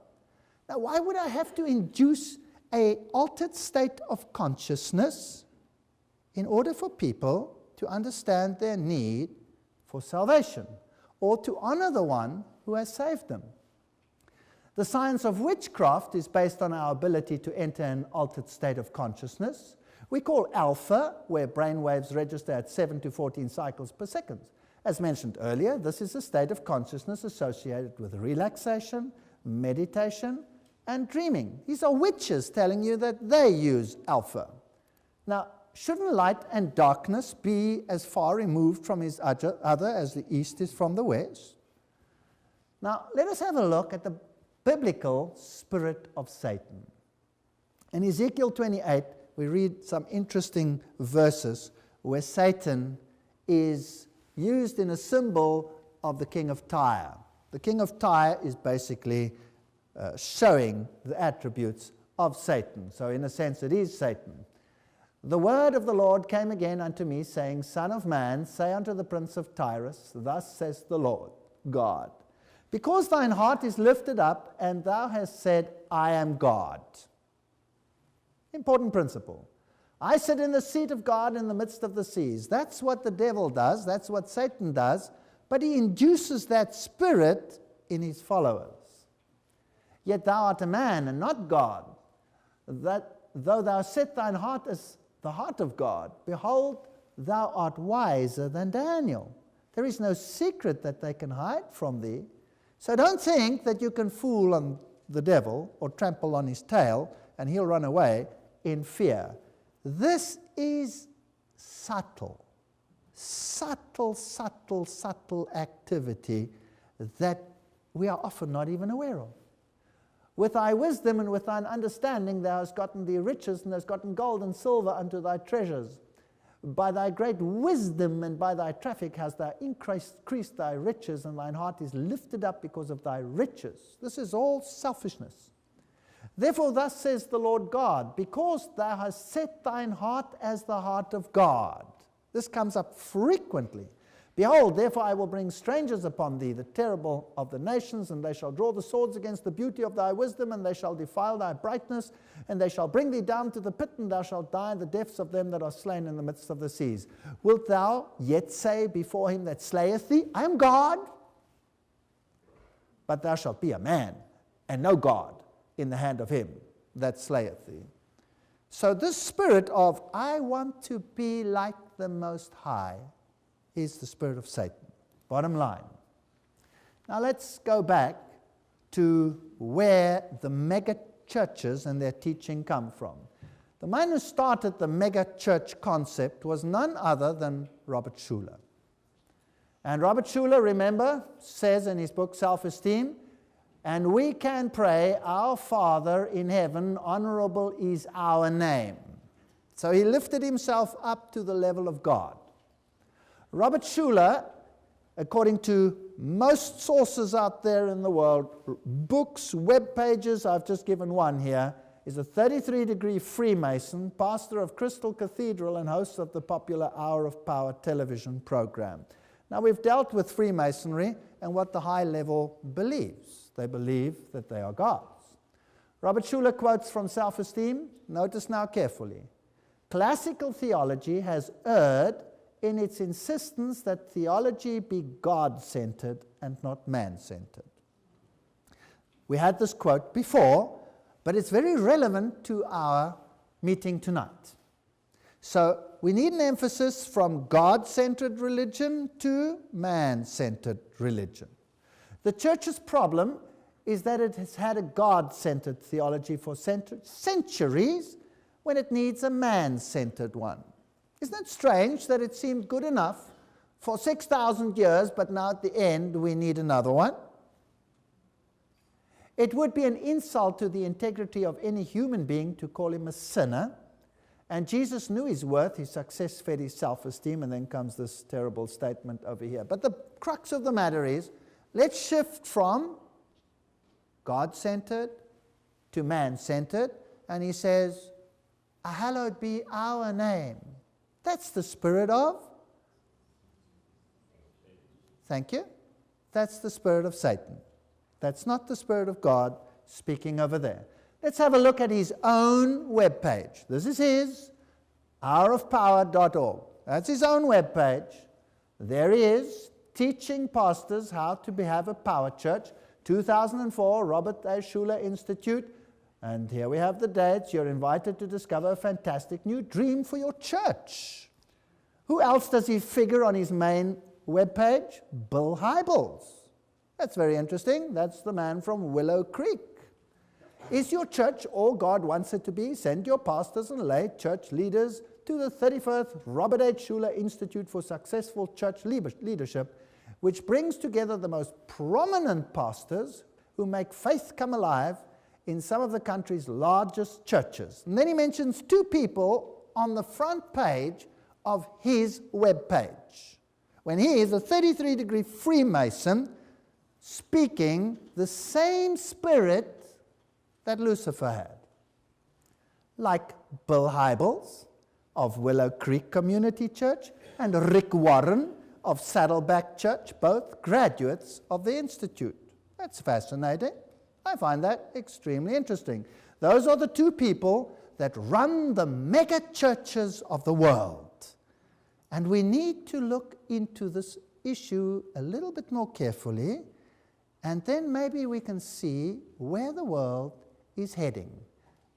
Now, why would I have to induce an altered state of consciousness in order for people to understand their need for salvation, or to honor the one who has saved them? The science of witchcraft is based on our ability to enter an altered state of consciousness. We call Alpha, where brain waves register at 7 to 14 cycles per second. As mentioned earlier, this is a state of consciousness associated with relaxation, meditation, and dreaming. These are witches telling you that they use Alpha. Now, shouldn't light and darkness be as far removed from each other as the east is from the west? Now, let us have a look at the biblical spirit of Satan. In Ezekiel 28, we read some interesting verses where Satan is used in a symbol of the king of Tyre. The king of Tyre is basically showing the attributes of Satan. So in a sense, it is Satan. The word of the Lord came again unto me, saying, Son of man, say unto the prince of Tyrus, Thus says the Lord God, because thine heart is lifted up, and thou hast said, I am God. Important principle. I sit in the seat of God in the midst of the seas. That's what the devil does. That's what Satan does. But he induces that spirit in his followers. Yet thou art a man and not God. That though thou set thine heart as the heart of God, behold, thou art wiser than Daniel. There is no secret that they can hide from thee. So don't think that you can fool on the devil or trample on his tail and he'll run away in fear. This is subtle activity that we are often not even aware of. With thy wisdom and with thine understanding thou hast gotten thee riches, and hast gotten gold and silver unto thy treasures. By thy great wisdom and by thy traffic hast thou increased thy riches, and thine heart is lifted up because of thy riches. This is all selfishness. Therefore thus says the Lord God, because thou hast set thine heart as the heart of God. This comes up frequently. Behold, therefore I will bring strangers upon thee, the terrible of the nations, and they shall draw the swords against the beauty of thy wisdom, and they shall defile thy brightness, and they shall bring thee down to the pit, and thou shalt die in the depths of them that are slain in the midst of the seas. Wilt thou yet say before him that slayeth thee, I am God? But thou shalt be a man, and no God, in the hand of him that slayeth thee. So this spirit of, I want to be like the Most High, is the spirit of Satan. Bottom line. Now let's go back to where the mega churches and their teaching come from. The man who started the mega church concept was none other than Robert Schuller. And Robert Schuller, remember, says in his book Self-Esteem, and we can pray, Our Father in heaven, honorable is our name. So he lifted himself up to the level of God. Robert Schuller, according to most sources out there in the world, books, web pages, I've just given one here, is a 33-degree Freemason, pastor of Crystal Cathedral and host of the popular Hour of Power television program. Now we've dealt with Freemasonry and what the high level believes. They believe that they are gods. Robert Schuller quotes from Self-Esteem. Notice now carefully. Classical theology has erred in its insistence that theology be God-centered and not man-centered. We had this quote before, but it's very relevant to our meeting tonight. So we need an emphasis from God-centered religion to man-centered religion. The church's problem is that it has had a God-centered theology for centuries when it needs a man-centered one. Isn't it strange that it seemed good enough for 6,000 years, but now at the end we need another one? It would be an insult to the integrity of any human being to call him a sinner, and Jesus knew his worth, his success fed his self-esteem, and then comes this terrible statement over here. But the crux of the matter is, let's shift from God-centered to man-centered, and he says, hallowed be our name. That's the spirit of? Thank you. That's the spirit of Satan. That's not the spirit of God speaking over there. Let's have a look at his own webpage. This is his, hourofpower.org. That's his own webpage. There he is, teaching pastors how to have a power church. 2004, Robert A. Schuller Institute. And here we have the dates. You're invited to discover a fantastic new dream for your church. Who else does he figure on his main webpage? Bill Hybels. That's very interesting. That's the man from Willow Creek. Is your church all God wants it to be? Send your pastors and lay church leaders to the 31st Robert H. Schuller Institute for Successful Church Leadership, which brings together the most prominent pastors who make faith come alive in some of the country's largest churches. And then he mentions two people on the front page of his webpage, when he is a 33-degree Freemason speaking the same spirit that Lucifer had. Like Bill Hybels, of Willow Creek Community Church, and Rick Warren of Saddleback Church, both graduates of the Institute. That's fascinating. I find that extremely interesting. Those are the two people that run the mega churches of the world. And we need to look into this issue a little bit more carefully, and then maybe we can see where the world is heading.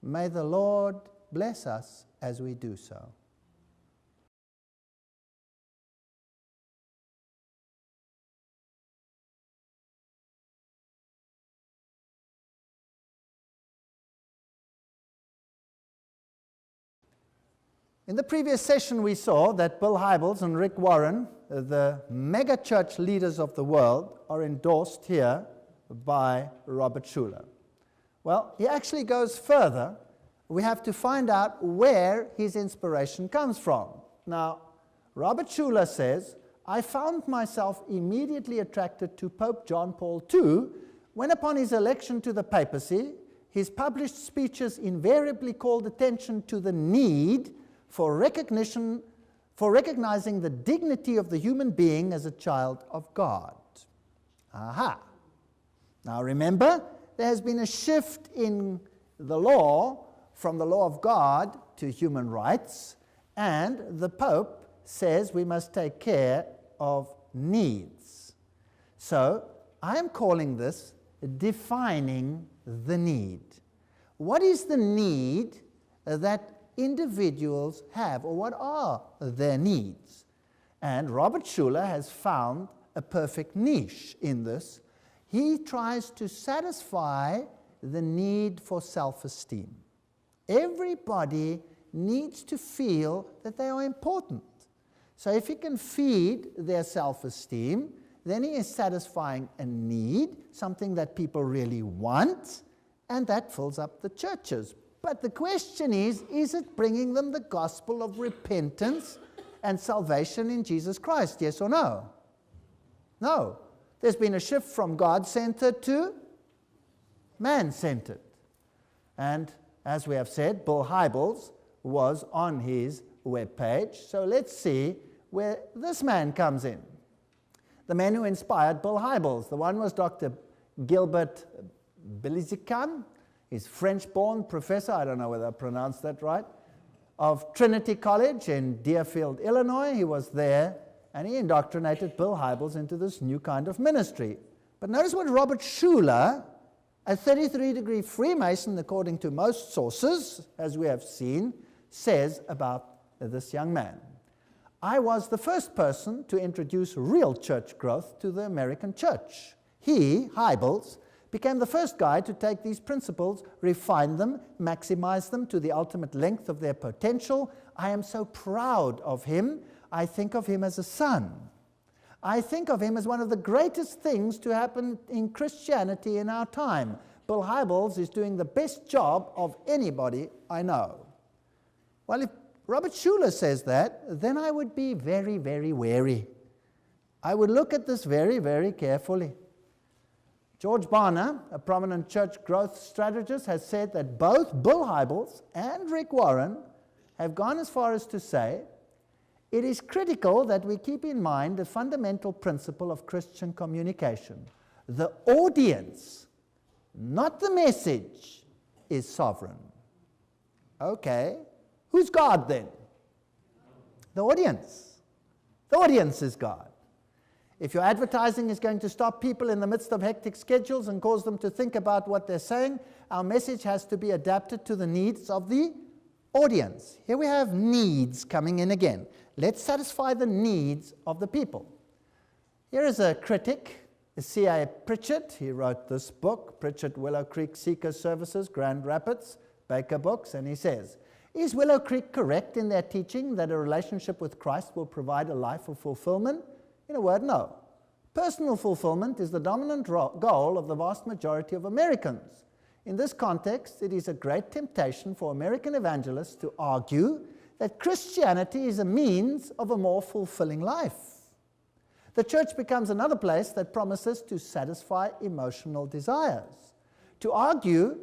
May the Lord bless us as we do so. In the previous session, we saw that Bill Hybels and Rick Warren, the mega church leaders of the world, are endorsed here by Robert Schuller. Well, he actually goes further. We have to find out where his inspiration comes from. Now, Robert Schuller says, I found myself immediately attracted to Pope John Paul II when, upon his election to the papacy, his published speeches invariably called attention to the need for recognizing the dignity of the human being as a child of God. Aha. Now remember, there has been a shift in the law from the law of God to human rights, and the Pope says we must take care of needs. So I am calling this defining the need. What is the need that individuals have, or what are their needs? And Robert Schuller has found a perfect niche in this. He tries to satisfy the need for self-esteem. Everybody needs to feel that they are important. So if he can feed their self-esteem, then he is satisfying a need, something that people really want, and that fills up the churches. But the question is it bringing them the gospel of repentance and salvation in Jesus Christ? Yes or no? No. There's been a shift from God-centered to man-centered. And as we have said, Bill Hybels was on his webpage. So let's see where this man comes in. The man who inspired Bill Hybels. The one was Dr. Gilbert Bilizican. He's French-born professor, I don't know whether I pronounced that right, of Trinity College in Deerfield, Illinois. He was there, and he indoctrinated Bill Hybels into this new kind of ministry. But notice what Robert Schuller, a 33-degree Freemason, according to most sources, as we have seen, says about this young man. I was the first person to introduce real church growth to the American church. He, Hybels, became the first guy to take these principles, refine them, maximize them to the ultimate length of their potential. I am so proud of him. I think of him as a son. I think of him as one of the greatest things to happen in Christianity in our time. Bill Hybels is doing the best job of anybody I know. Well, if Robert Schuller says that, then I would be very, very wary. I would look at this very, very carefully. George Barna, a prominent church growth strategist, has said that both Bill Hybels and Rick Warren have gone as far as to say, it is critical that we keep in mind the fundamental principle of Christian communication. The audience, not the message, is sovereign. Okay, who's God then? The audience. The audience is God. If your advertising is going to stop people in the midst of hectic schedules and cause them to think about what they're saying, our message has to be adapted to the needs of the audience. Here we have needs coming in again. Let's satisfy the needs of the people. Here is a critic, C.A. Pritchett. He wrote this book, Pritchett, Willow Creek Seeker Services, Grand Rapids, Baker Books, and he says, is Willow Creek correct in their teaching that a relationship with Christ will provide a life of fulfillment? In a word, no. Personal fulfillment is the dominant goal of the vast majority of Americans. In this context, it is a great temptation for American evangelists to argue that Christianity is a means of a more fulfilling life. The church becomes another place that promises to satisfy emotional desires. To argue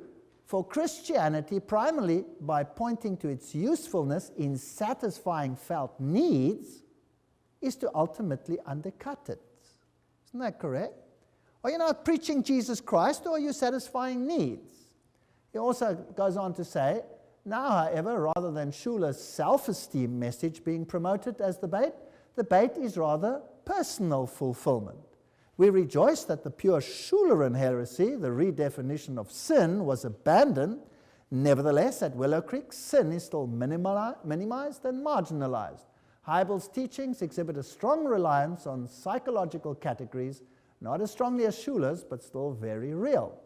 for Christianity, primarily by pointing to its usefulness in satisfying felt needs, is to ultimately undercut it. Isn't that correct? Are you not preaching Jesus Christ, or are you satisfying needs? He also goes on to say, now, however, rather than Schuller's self-esteem message being promoted as the bait is rather personal fulfillment. We rejoice that the pure Schulleran heresy, the redefinition of sin, was abandoned. Nevertheless, at Willow Creek, sin is still minimized and marginalized. Hybel's teachings exhibit a strong reliance on psychological categories, not as strongly as Schuller's, but still very real.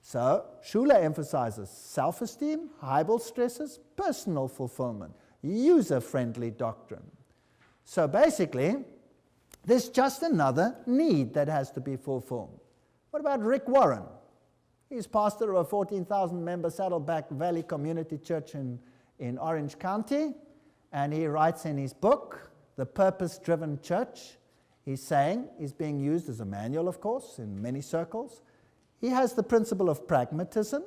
So, Schuller emphasizes self-esteem, Hybel stresses personal fulfillment, user-friendly doctrine. So basically, there's just another need that has to be fulfilled. What about Rick Warren? He's pastor of a 14,000-member Saddleback Valley Community Church in Orange County, and he writes in his book, The Purpose-Driven Church, he's saying, he's being used as a manual, of course, in many circles. He has the principle of pragmatism.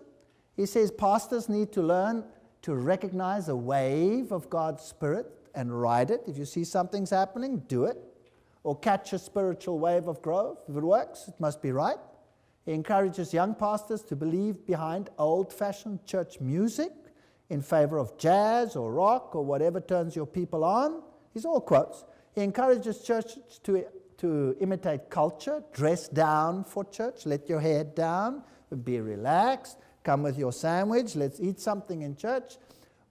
He says pastors need to learn to recognize a wave of God's Spirit and ride it. If you see something's happening, do it. Or catch a spiritual wave of growth. If it works, it must be right. He encourages young pastors to believe behind old-fashioned church music in favor of jazz or rock or whatever turns your people on. These are all quotes. He encourages churches to imitate culture, dress down for church, let your hair down, be relaxed, come with your sandwich, let's eat something in church.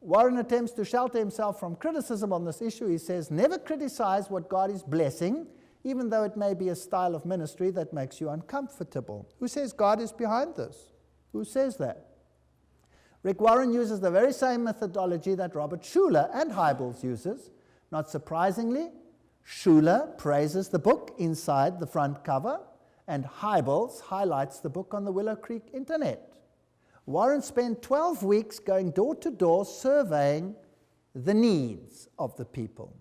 Warren attempts to shelter himself from criticism on this issue. He says, never criticize what God is blessing, even though it may be a style of ministry that makes you uncomfortable. Who says God is behind this? Who says that? Rick Warren uses the very same methodology that Robert Schuller and Hybels uses. Not surprisingly, Schuller praises the book inside the front cover, and Hybels highlights the book on the Willow Creek internet. Warren spent 12 weeks going door to door surveying the needs of the people.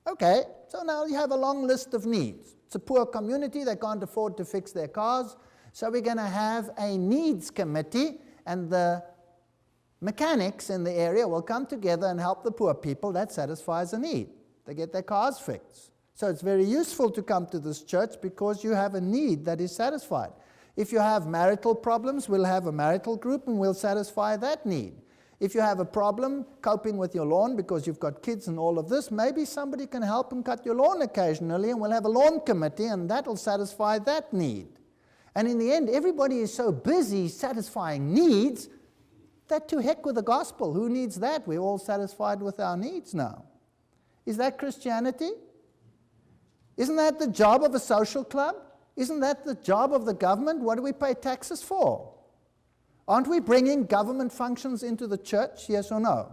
Okay, so now you have a long list of needs. It's a poor community, they can't afford to fix their cars, so we're going to have a needs committee, and the mechanics in the area will come together and help the poor people. That satisfies a need. They get their cars fixed. So it's very useful to come to this church because you have a need that is satisfied. If you have marital problems, we'll have a marital group and we'll satisfy that need. If you have a problem coping with your lawn because you've got kids and all of this, maybe somebody can help and cut your lawn occasionally, and we'll have a lawn committee and that'll satisfy that need. And in the end, everybody is so busy satisfying needs that to heck with the gospel. Who needs that? We're all satisfied with our needs now. Is that Christianity? Isn't that the job of a social club? Isn't that the job of the government? What do we pay taxes for? Aren't we bringing government functions into the church, yes or no?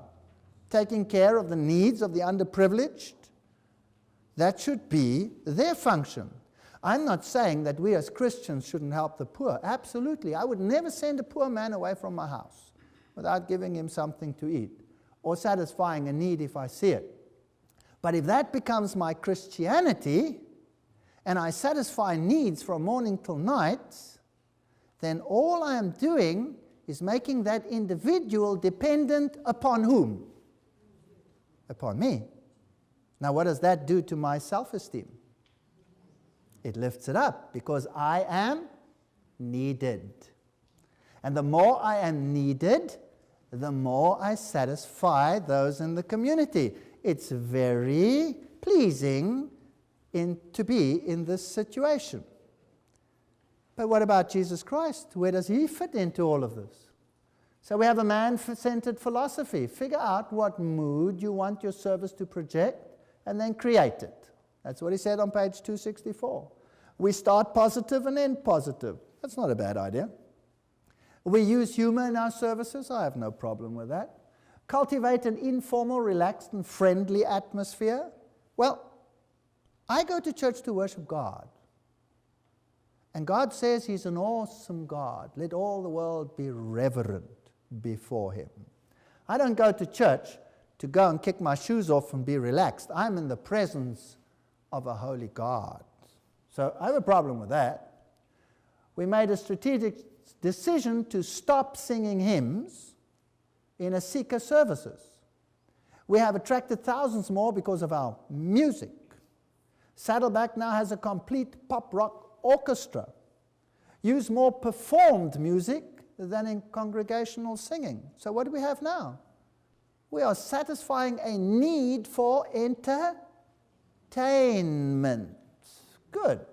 Taking care of the needs of the underprivileged? That should be their function. I'm not saying that we as Christians shouldn't help the poor. Absolutely. I would never send a poor man away from my house without giving him something to eat or satisfying a need if I see it. But if that becomes my Christianity, and I satisfy needs from morning till night, then all I am doing is making that individual dependent upon whom? Upon me. Now what does that do to my self-esteem? It lifts it up because I am needed. And the more I am needed, the more I satisfy those in the community. It's very pleasing to be in this situation. But what about Jesus Christ? Where does he fit into all of this? So we have a man-centered philosophy. Figure out what mood you want your service to project and then create it. That's what he said on page 264. We start positive and end positive. That's not a bad idea. We use humor in our services. I have no problem with that. Cultivate an informal, relaxed, and friendly atmosphere. Well, I go to church to worship God. And God says he's an awesome God. Let all the world be reverent before him. I don't go to church to go and kick my shoes off and be relaxed. I'm in the presence of a holy God. So I have a problem with that. We made a strategic decision to stop singing hymns in a seeker services. We have attracted thousands more because of our music. Saddleback now has a complete pop rock orchestra. Use more performed music than in congregational singing. So what do we have now? We are satisfying a need for entertainment. Good.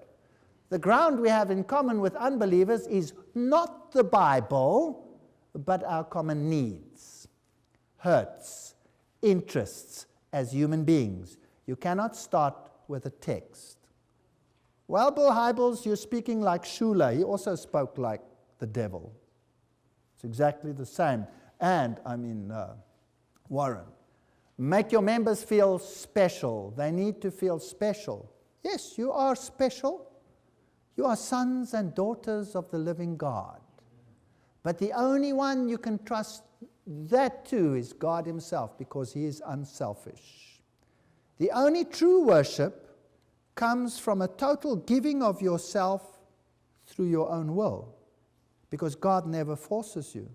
The ground we have in common with unbelievers is not the Bible, but our common needs, hurts, interests as human beings. You cannot start with a text. Well, Bill Hybels, you're speaking like Shula. He also spoke like the devil. It's exactly the same. And, Warren, make your members feel special. They need to feel special. Yes, you are special. You are sons and daughters of the living God. But the only one you can trust that to is God himself, because he is unselfish. The only true worship comes from a total giving of yourself through your own will, because God never forces you.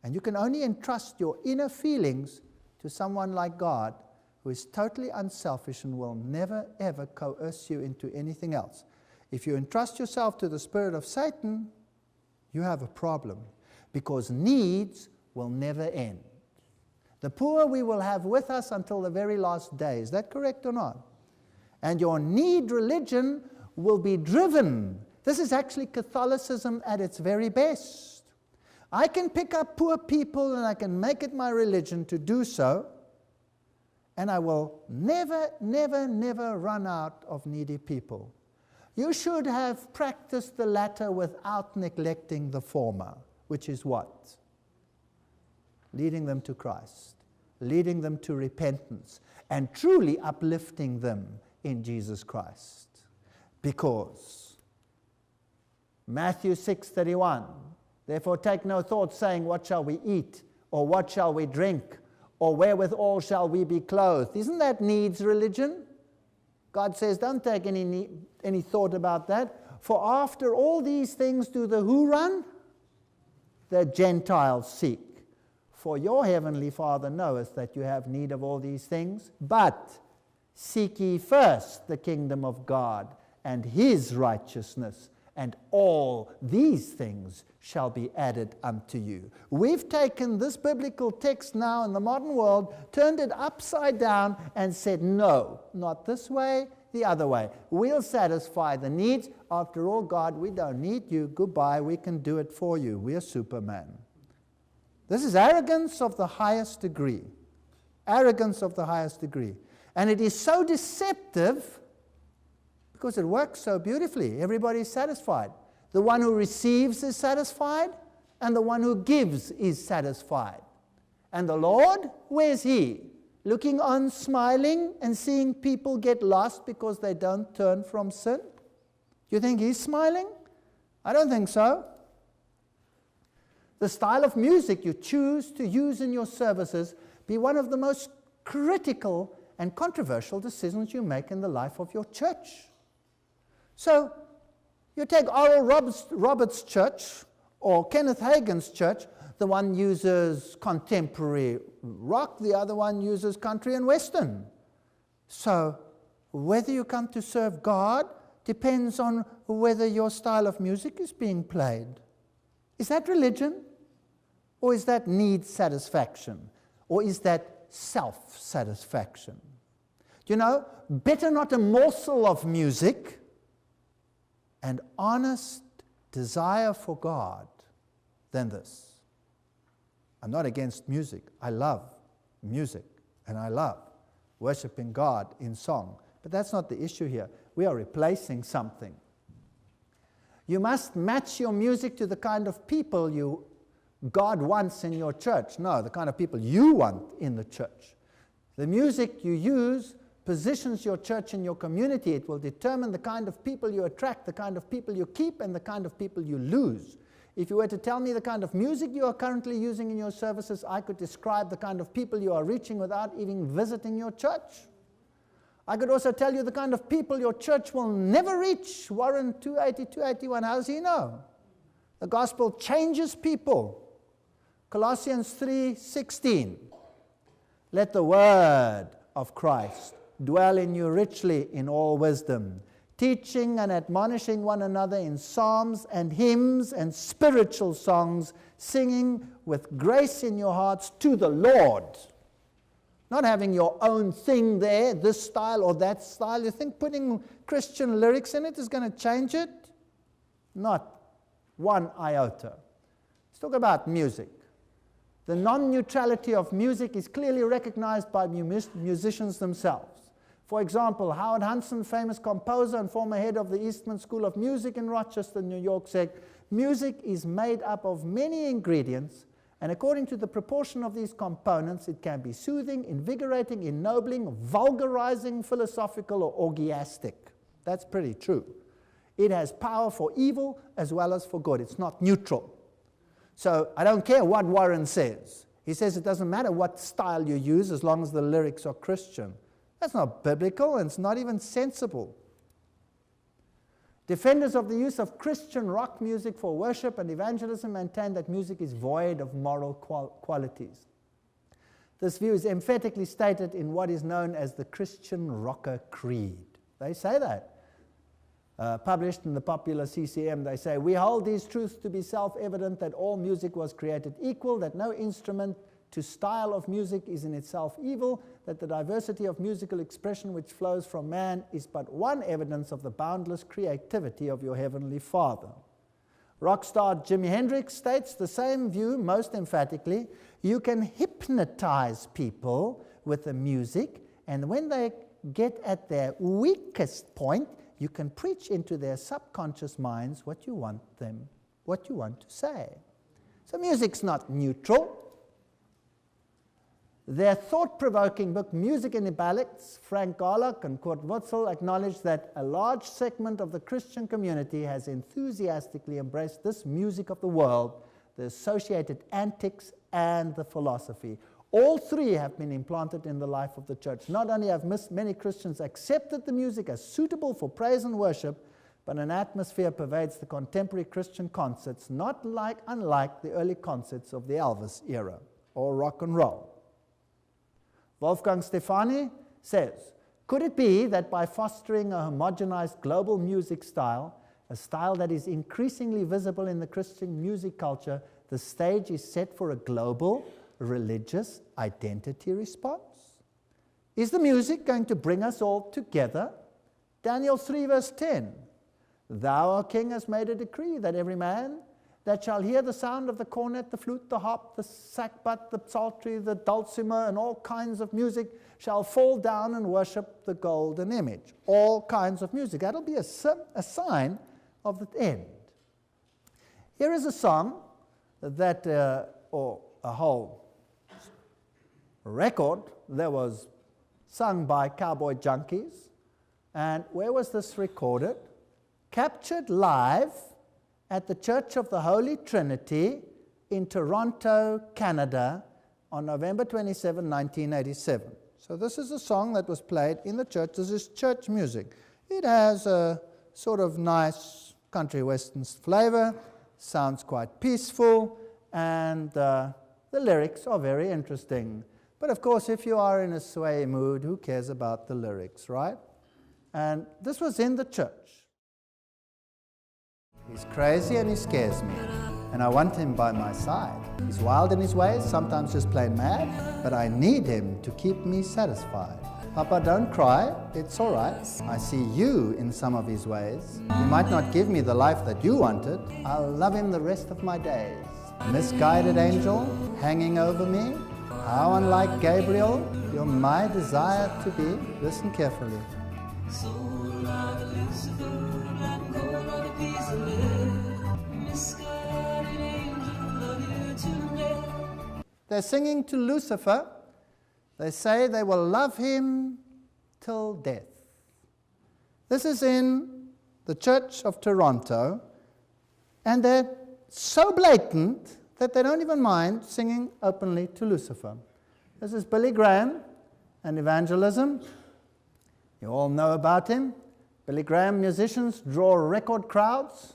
And you can only entrust your inner feelings to someone like God, who is totally unselfish and will never ever coerce you into anything else. If you entrust yourself to the spirit of Satan, you have a problem, because needs will never end. The poor we will have with us until the very last day. Is that correct or not? And your need religion will be driven. This is actually Catholicism at its very best. I can pick up poor people and I can make it my religion to do so, and I will never, never, never run out of needy people. You should have practiced the latter without neglecting the former, which is what? Leading them to Christ, leading them to repentance, and truly uplifting them in Jesus Christ. Because Matthew 6:31, therefore take no thought, saying, what shall we eat, or what shall we drink, or wherewithal shall we be clothed? Isn't that needs religion? God says, don't take any thought about that. For after all these things do the who run? The Gentiles seek. For your heavenly Father knoweth that you have need of all these things. But seek ye first the kingdom of God and his righteousness, and all these things shall be added unto you. We've taken this biblical text now in the modern world, turned it upside down, and said, no, not this way, the other way. We'll satisfy the needs. After all, God, we don't need you. Goodbye, we can do it for you. We're Superman. This is arrogance of the highest degree. Arrogance of the highest degree. And it is so deceptive, because it works so beautifully. Everybody is satisfied. The one who receives is satisfied, and the one who gives is satisfied. And the Lord, where's he? Looking on, smiling, and seeing people get lost because they don't turn from sin? Do you think he's smiling? I don't think so. The style of music you choose to use in your services be one of the most critical and controversial decisions you make in the life of your church. So, you take Oral Roberts' church or Kenneth Hagin's church. The one uses contemporary rock, the other one uses country and western. So, whether you come to serve God depends on whether your style of music is being played. Is that religion? Or is that need satisfaction? Or is that self-satisfaction? You know, better not a morsel of music and honest desire for God than this. I'm not against music. I love music, and I love worshiping God in song. But that's not the issue here. We are replacing something. You must match your music to the kind of people God wants in your church. No, the kind of people you want in the church. The music you use positions your church in your community. It will determine the kind of people you attract, the kind of people you keep, and the kind of people you lose. If you were to tell me the kind of music you are currently using in your services, I could describe the kind of people you are reaching without even visiting your church. I could also tell you the kind of people your church will never reach. Warren 280, 281, how does he know? The gospel changes people. Colossians 3:16. Let the word of Christ dwell in you richly in all wisdom, teaching and admonishing one another in psalms and hymns and spiritual songs, singing with grace in your hearts to the Lord. Not having your own thing there, this style or that style. You think putting Christian lyrics in it is going to change it? Not one iota. Let's talk about music. The non-neutrality of music is clearly recognized by musicians themselves. For example, Howard Hanson, famous composer and former head of the Eastman School of Music in Rochester, New York, said, music is made up of many ingredients, and according to the proportion of these components, it can be soothing, invigorating, ennobling, vulgarizing, philosophical, or orgiastic. That's pretty true. It has power for evil as well as for good. It's not neutral. So I don't care what Warren says. He says it doesn't matter what style you use as long as the lyrics are Christian. That's not biblical, and it's not even sensible. Defenders of the use of Christian rock music for worship and evangelism maintain that music is void of moral qualities. This view is emphatically stated in what is known as the Christian Rocker Creed. They say that. Published in the popular CCM, they say, we hold these truths to be self-evident, that all music was created equal, that no instrument to style of music is in itself evil, that the diversity of musical expression which flows from man is but one evidence of the boundless creativity of your heavenly Father. Rock star Jimi Hendrix states the same view most emphatically. You can hypnotize people with the music, and when they get at their weakest point, you can preach into their subconscious minds what you want to say. So music's not neutral. Their thought-provoking book, Music and Dialects, Frank Garlock and Kurt Wurzel acknowledge that a large segment of the Christian community has enthusiastically embraced this music of the world, the associated antics, and the philosophy. All three have been implanted in the life of the church. Not only have many Christians accepted the music as suitable for praise and worship, but an atmosphere pervades the contemporary Christian concerts, unlike the early concerts of the Elvis era, or rock and roll. Wolfgang Stefani says, could it be that by fostering a homogenized global music style, a style that is increasingly visible in the Christian music culture, the stage is set for a global, religious identity response? Is the music going to bring us all together? Daniel 3 verse 10, Thou, O King, hast made a decree that every man that shall hear the sound of the cornet, the flute, the harp, the sackbut, the psaltery, the dulcimer, and all kinds of music shall fall down and worship the golden image. All kinds of music. That'll be a sign of the end. Here is a song that, or a whole record that was sung by Cowboy Junkies. And where was this recorded? Captured live at the Church of the Holy Trinity in Toronto, Canada, on November 27, 1987. So this is a song that was played in the church. This is church music. It has a sort of nice country western flavor, sounds quite peaceful, and the lyrics are very interesting. But of course, if you are in a sway mood, who cares about the lyrics, right? And this was in the church. He's crazy and he scares me, and I want him by my side. He's wild in his ways, sometimes just plain mad, but I need him to keep me satisfied. Papa, don't cry, it's all right. I see you in some of his ways. He might not give me the life that you wanted. I'll love him the rest of my days. Misguided angel hanging over me, how unlike Gabriel, you're my desire to be. Listen carefully. They're singing to Lucifer. They say they will love him till death. This is in the Church of Toronto, and they're so blatant that they don't even mind singing openly to Lucifer. This is Billy Graham and evangelism. You all know about him. Billy Graham musicians draw record crowds.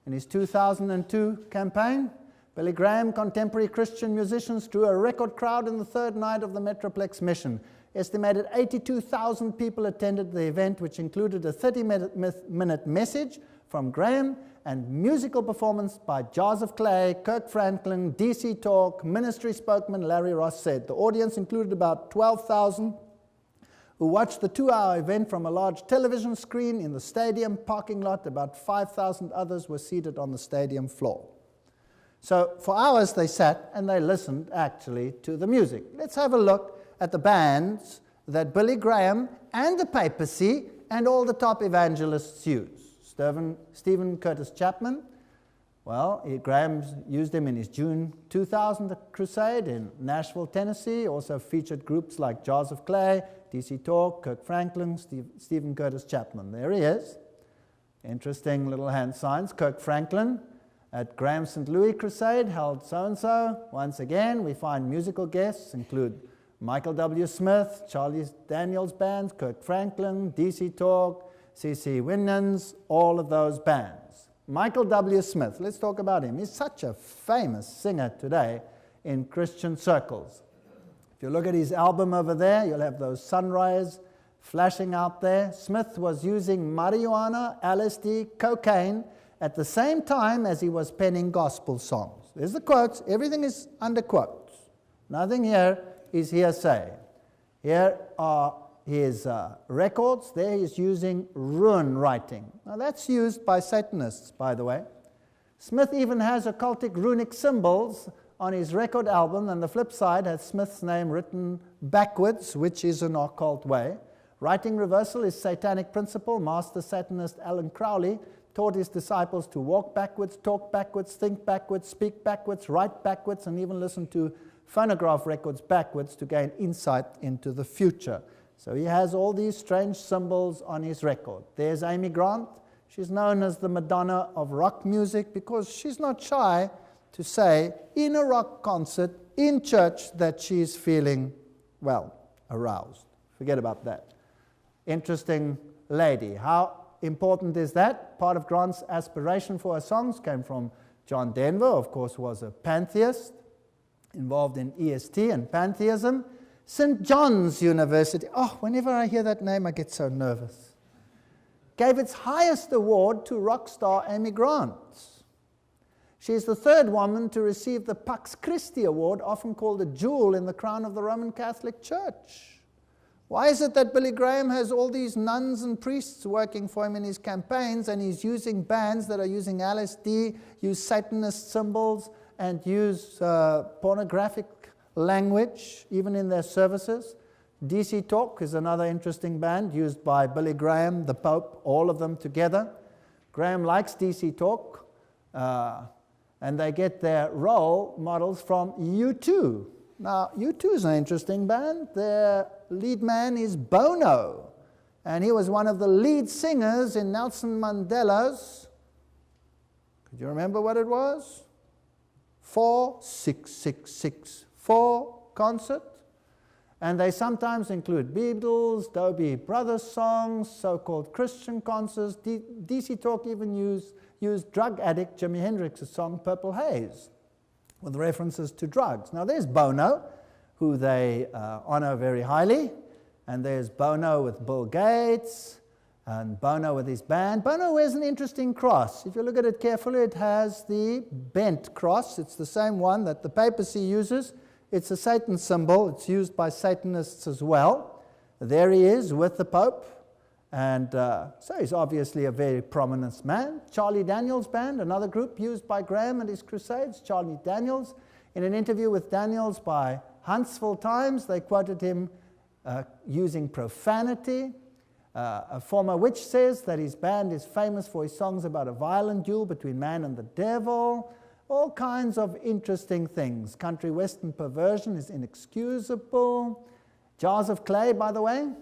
in his 2002 campaign. Billy Graham, contemporary Christian musicians, drew a record crowd in the third night of the Metroplex mission. Estimated 82,000 people attended the event, which included a 30-minute message from Graham and musical performance by Jars of Clay, Kirk Franklin, DC Talk, ministry spokesman Larry Ross said. The audience included about 12,000 who watched the 2-hour event from a large television screen in the stadium parking lot. About 5,000 others were seated on the stadium floor. So for hours they sat and they listened actually to the music. Let's have a look at the bands that Billy Graham and the papacy and all the top evangelists use. Stephen Curtis Chapman, well, Graham used him in his June 2000 crusade in Nashville, Tennessee. Also featured groups like Jars of Clay, DC Talk, Kirk Franklin, Stephen Curtis Chapman. There he is. Interesting little hand signs. Kirk Franklin at Graham St. Louis crusade held so-and-so. Once again, we find musical guests include Michael W. Smith, Charlie Daniels Band, Kirk Franklin, DC Talk, C.C. Winans, all of those bands. Michael W. Smith, let's talk about him. He's such a famous singer today in Christian circles. If you look at his album over there, you'll have those sunrise flashing out there. Smith was using marijuana, LSD, cocaine at the same time as he was penning gospel songs. There's the quotes. Everything is under quotes. Nothing here is hearsay. Here are his records. There he's using rune writing. Now that's used by Satanists, by the way. Smith even has occultic runic symbols on his record album, and the flip side has Smith's name written backwards, which is an occult way. Writing reversal is satanic principle. Master Satanist Alan Crowley taught his disciples to walk backwards, talk backwards, think backwards, speak backwards, write backwards, and even listen to phonograph records backwards to gain insight into the future. So he has all these strange symbols on his record. There's Amy Grant. She's known as the Madonna of rock music because she's not shy to say in a rock concert in church that she's feeling, well, aroused. Forget about that. Interesting lady. How important is that? Part of Grant's aspiration for her songs came from John Denver, of course, was a pantheist, involved in EST and pantheism. St. John's University, oh, whenever I hear that name, I get so nervous, gave its highest award to rock star Amy Grant. She is the third woman to receive the Pax Christi Award, often called a jewel in the crown of the Roman Catholic Church. Why is it that Billy Graham has all these nuns and priests working for him in his campaigns, and he's using bands that are using LSD, use Satanist symbols, and use pornographic language, even in their services? DC Talk is another interesting band used by Billy Graham, the Pope, all of them together. Graham likes DC Talk, and they get their role models from U2. Now, U2 is an interesting band. Their lead man is Bono, and he was one of the lead singers in Nelson Mandela's, could you remember what it was? 4-6-6-6-4 concert. And they sometimes include Beatles, Doobie Brothers songs, so-called Christian concerts. DC Talk even used drug addict Jimi Hendrix's song Purple Haze with references to drugs. Now there's Bono, who they honor very highly, and there's Bono with Bill Gates, and Bono with his band. Bono wears an interesting cross. If you look at it carefully, it has the bent cross. It's the same one that the papacy uses. It's a Satan symbol. It's used by Satanists as well. There he is with the Pope. And so he's obviously a very prominent man. Charlie Daniels Band, another group used by Graham and his crusades. Charlie Daniels. In an interview with Daniels by Huntsville Times, they quoted him using profanity. A former witch says that his band is famous for his songs about a violent duel between man and the devil. All kinds of interesting things. Country western perversion is inexcusable. Jars of Clay, by the way,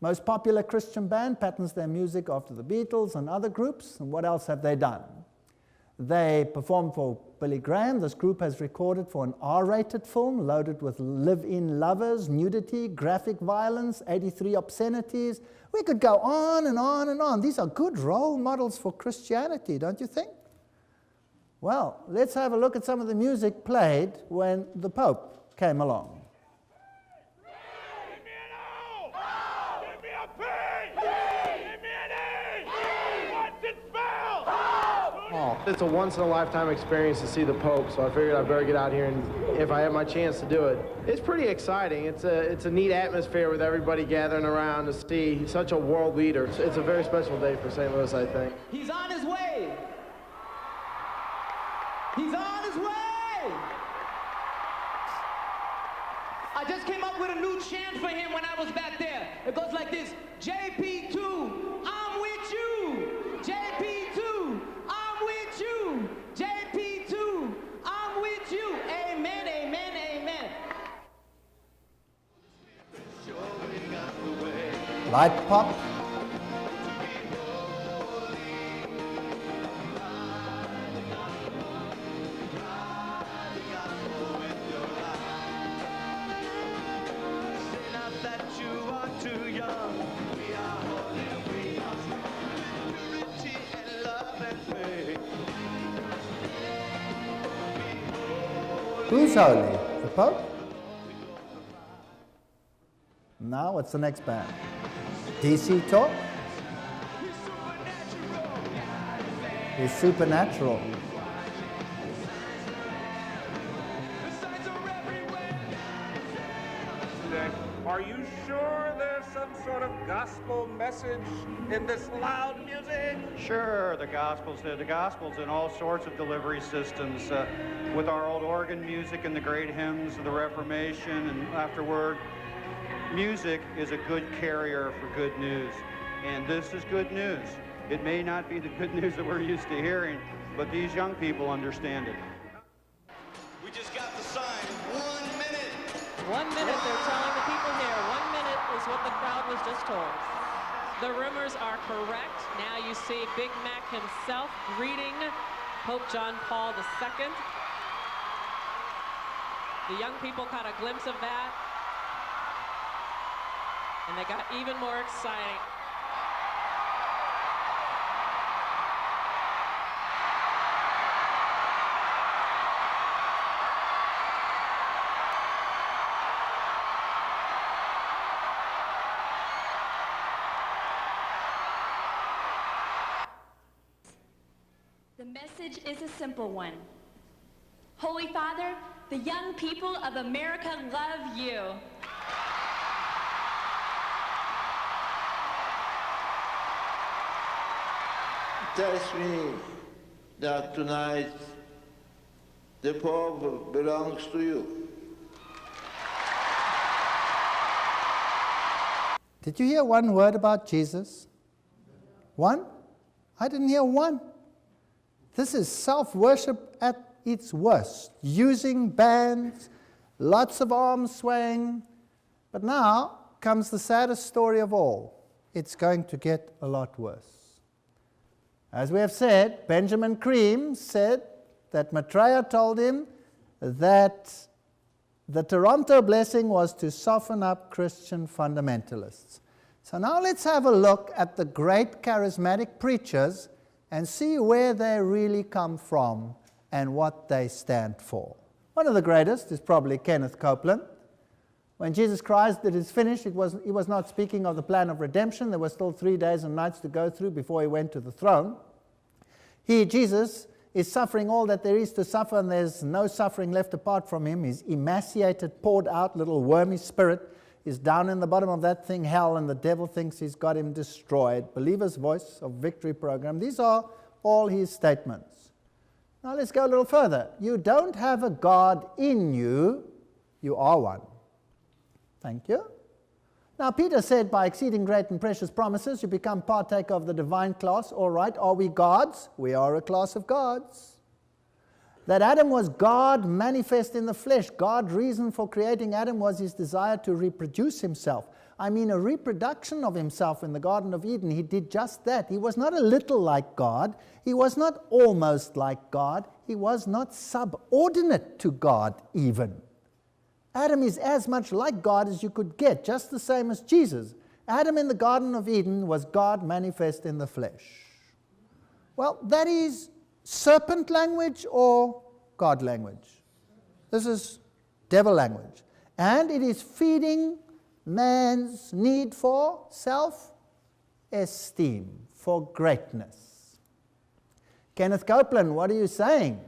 most popular Christian band, patterns their music after the Beatles and other groups. And what else have they done? They performed for Billy Graham. This group has recorded for an R-rated film loaded with live-in lovers, nudity, graphic violence, 83 obscenities. We could go on and on and on. These are good role models for Christianity, don't you think? Well, let's have a look at some of the music played when the Pope came along. It's a once-in-a-lifetime experience to see the Pope, so I figured I'd better get out here, and if I have my chance to do it. It's pretty exciting. It's a neat atmosphere with everybody gathering around to see such a world leader. It's a very special day for St. Louis, I think. He's on his way. He's on his way. I just came up with a new chant for him when I was back there. It goes like this: JP2, I'm with you. JP2, I'm with you. JP2, I'm with you. Amen, amen, amen. Light pop. Who's holy? The Pope? Now, what's the next band? DC Talk? He's supernatural. Are you sure there's some sort of gospel message in this loud music? Sure, the gospel's in all sorts of delivery systems, with our old organ music and the great hymns of the Reformation and afterward. Music is a good carrier for good news, and this is good news. It may not be the good news that we're used to hearing, but these young people understand it. We just got the sign. 1 minute. 1 minute, they're telling the people here. 1 minute is what the crowd was just told. The rumors are correct. Now you see Big Mac himself greeting Pope John Paul II. The young people caught a glimpse of that, and they got even more exciting. The message is a simple one. Holy Father, the young people of America love you. Tells me that tonight the Pope belongs to you. Did you hear one word about Jesus? One? I didn't hear one. This is self-worship at its worst, using bands, lots of arms swaying. But now comes the saddest story of all. It's going to get a lot worse. As we have said, Benjamin Cream said that Maitreya told him that the Toronto blessing was to soften up Christian fundamentalists. So now let's have a look at the great charismatic preachers and see where they really come from and what they stand for. One of the greatest is probably Kenneth Copeland. When Jesus Christ did his finished, he was not speaking of the plan of redemption. There were still 3 days and nights to go through before he went to the throne. Jesus, is suffering all that there is to suffer, and there's no suffering left apart from him. His emaciated, poured out little wormy spirit is down in the bottom of that thing, hell, and the devil thinks he's got him destroyed. Believer's Voice of Victory program. These are all his statements. Now let's go a little further. You don't have a God in you, you are one. Thank you. Now Peter said, by exceeding great and precious promises, you become partaker of the divine class. All right, are we gods? We are a class of gods. That Adam was God manifest in the flesh. God's reason for creating Adam was his desire to reproduce himself. I mean, a reproduction of himself in the Garden of Eden. He did just that. He was not a little like God. He was not almost like God. He was not subordinate to God even. Adam is as much like God as you could get, just the same as Jesus. Adam in the Garden of Eden was God manifest in the flesh. Well, that is serpent language or God language? This is devil language. And it is feeding man's need for self-esteem, for greatness. Kenneth Copeland, what are you saying?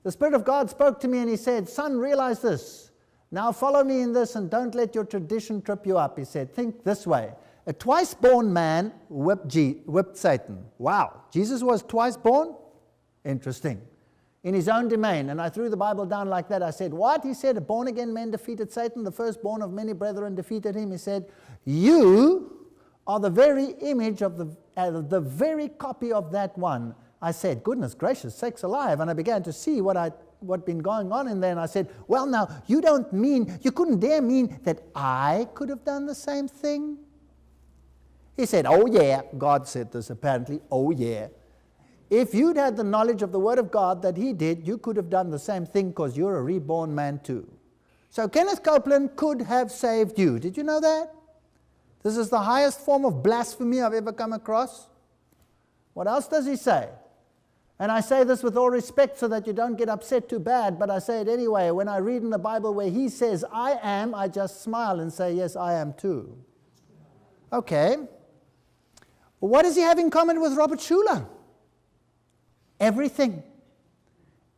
The Spirit of God spoke to me and he said, son, realize this. Now follow me in this and don't let your tradition trip you up. He said, think this way. A twice-born man whipped Satan. Wow, Jesus was twice born? Interesting. In his own domain. And I threw the Bible down like that. I said, what? He said, a born-again man defeated Satan. The firstborn of many brethren defeated him. He said, you are the very image of the very copy of that one. I said, goodness gracious, sakes alive. And I began to see what been going on in there. And I said, well, now, you couldn't dare mean that I could have done the same thing? He said, oh yeah. God said this apparently, oh yeah. If you'd had the knowledge of the Word of God that he did, you could have done the same thing because you're a reborn man too. So Kenneth Copeland could have saved you. Did you know that? This is the highest form of blasphemy I've ever come across. What else does he say? And I say this with all respect so that you don't get upset too bad, but I say it anyway. When I read in the Bible where he says, I am, I just smile and say, yes, I am too. Okay. What does he have in common with Robert Schuller? Everything.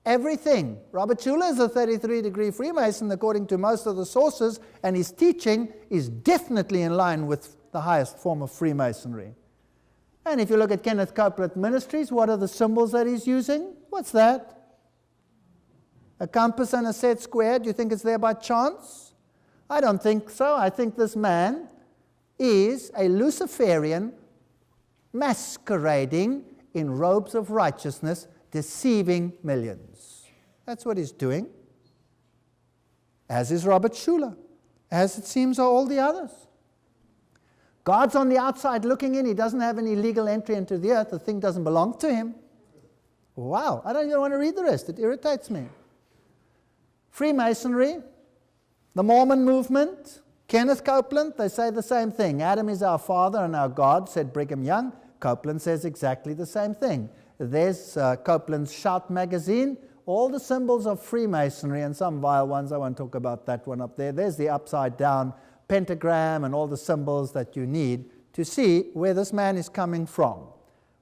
Everything. Robert Schuller is a 33-degree Freemason according to most of the sources, and his teaching is definitely in line with the highest form of Freemasonry. And if you look at Kenneth Copeland Ministries, what are the symbols that he's using? What's that? A compass and a set square. Do you think it's there by chance? I don't think so. I think this man is a Luciferian masquerading in robes of righteousness, deceiving millions. That's what he's doing. As is Robert Schuller. As it seems are all the others. God's on the outside looking in. He doesn't have any legal entry into the earth. The thing doesn't belong to him. Wow. I don't even want to read the rest. It irritates me. Freemasonry, the Mormon movement, Kenneth Copeland, they say the same thing. Adam is our father and our God, said Brigham Young. Copeland says exactly the same thing. There's Copeland's Shout magazine, all the symbols of Freemasonry, and some vile ones. I won't talk about that one up there. There's the upside down pentagram and all the symbols that you need to see where this man is coming from.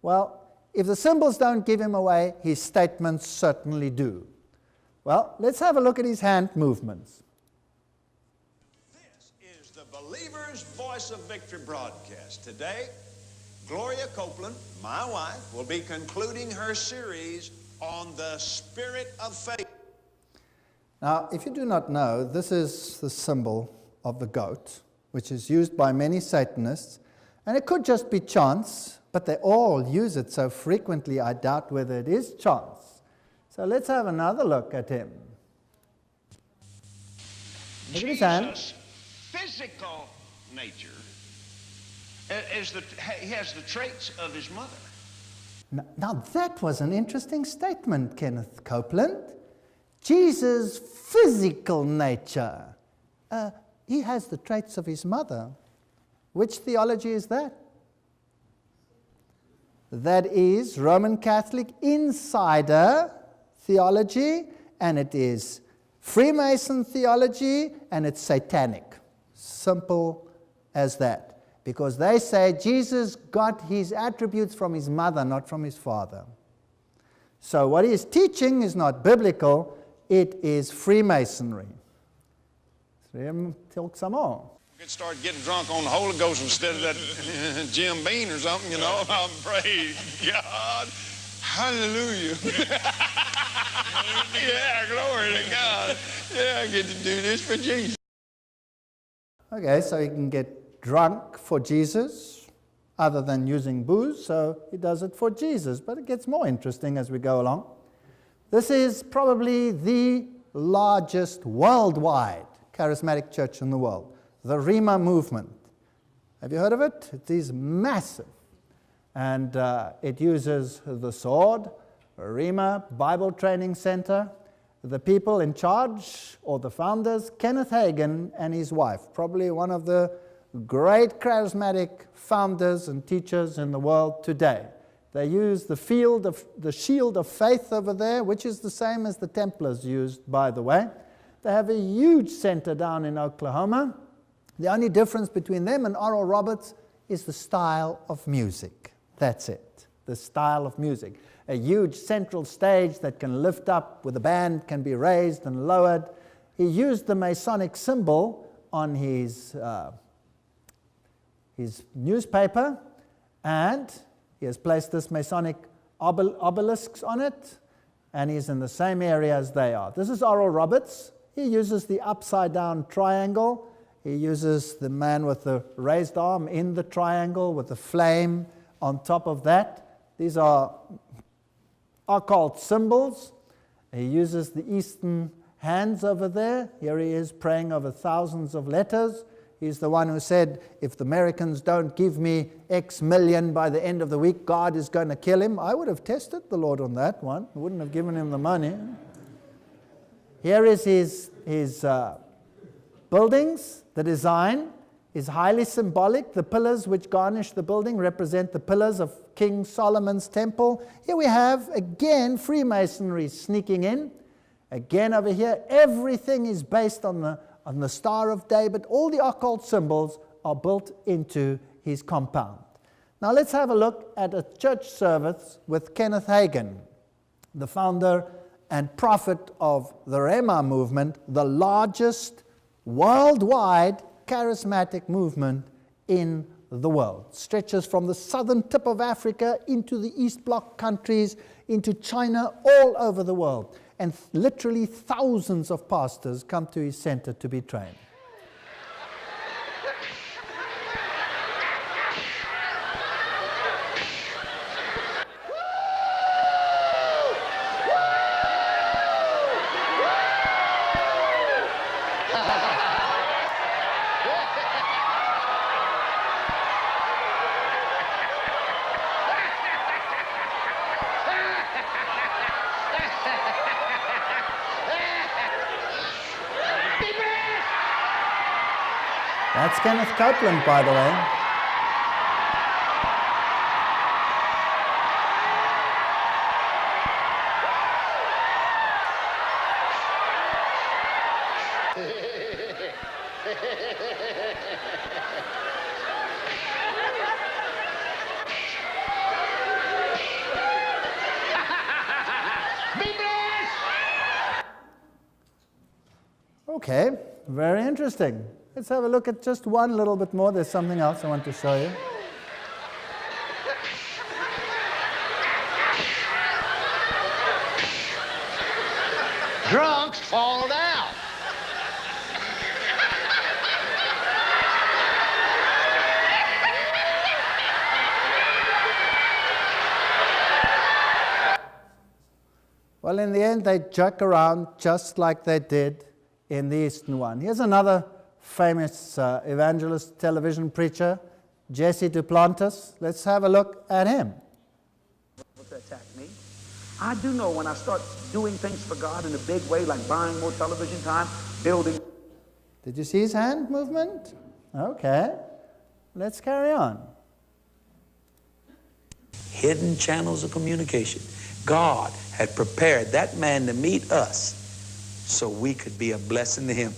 Well, if the symbols don't give him away, his statements certainly do. Well, let's have a look at his hand movements. This is the Believer's Voice of Victory broadcast. Today, Gloria Copeland, my wife, will be concluding her series on the spirit of faith. Now, if you do not know, this is the symbol of the goat, which is used by many Satanists, and it could just be chance, but they all use it so frequently I doubt whether it is chance. So let's have another look at him. Look at his hand. Jesus' physical nature he has the traits of his mother. Now that was an interesting statement, Kenneth Copeland. Jesus' physical nature. He has the traits of his mother. Which theology is that? That is Roman Catholic insider theology, and it is Freemason theology, and it's satanic. Simple as that. Because they say Jesus got his attributes from his mother, not from his father. So what he is teaching is not biblical, it is Freemasonry. Talk some more. Could start getting drunk on the Holy Ghost instead of that Jim Beam or something, you know. Praise God. Hallelujah. Yeah, glory to God. Yeah, I get to do this for Jesus. Okay, so he can get drunk for Jesus, other than using booze, so he does it for Jesus. But it gets more interesting as we go along. This is probably the largest worldwide charismatic church in the world, the Rhema movement. Have you heard of it? It is massive. And it uses the sword, Rhema Bible Training Center, the people in charge, or the founders, Kenneth Hagin and his wife, probably one of the great charismatic founders and teachers in the world today. They use the shield of faith over there, which is the same as the Templars used, by the way. They have a huge center down in Oklahoma. The only difference between them and Oral Roberts is the style of music. That's it, the style of music. A huge central stage that can lift up with a band, can be raised and lowered. He used the Masonic symbol on his newspaper, and he has placed this Masonic obelisks on it, and he's in the same area as they are. This is Oral Roberts. He uses the upside-down triangle. He uses the man with the raised arm in the triangle with the flame on top of that. These are occult symbols. He uses the Eastern hands over there. Here he is praying over thousands of letters. He's the one who said, if the Americans don't give me X million by the end of the week, God is going to kill him. I would have tested the Lord on that one. I wouldn't have given him the money. Here is his buildings. The design is highly symbolic. The pillars which garnish the building represent the pillars of King Solomon's temple. Here we have, again, Freemasonry sneaking in. Again over here, everything is based on the Star of David. All the occult symbols are built into his compound. Now let's have a look at a church service with Kenneth Hagin, the founder and prophet of the Rema movement, the largest worldwide charismatic movement in the world. Stretches from the southern tip of Africa into the East Bloc countries, into China, all over the world. And literally thousands of pastors come to his center to be trained. That's Kenneth Copeland, by the way. Okay, very interesting. Let's have a look at just one little bit more. There's something else I want to show you. Drunks fall down. Well, in the end, they joke around just like they did in the Eastern one. Here's another famous evangelist television preacher, Jesse Duplantis. Let's have a look at him. To attack me. I do know when I start doing things for God in a big way, like buying more television time, building. Did you see his hand movement? Okay. Let's carry on. Hidden channels of communication. God had prepared that man to meet us so we could be a blessing to him.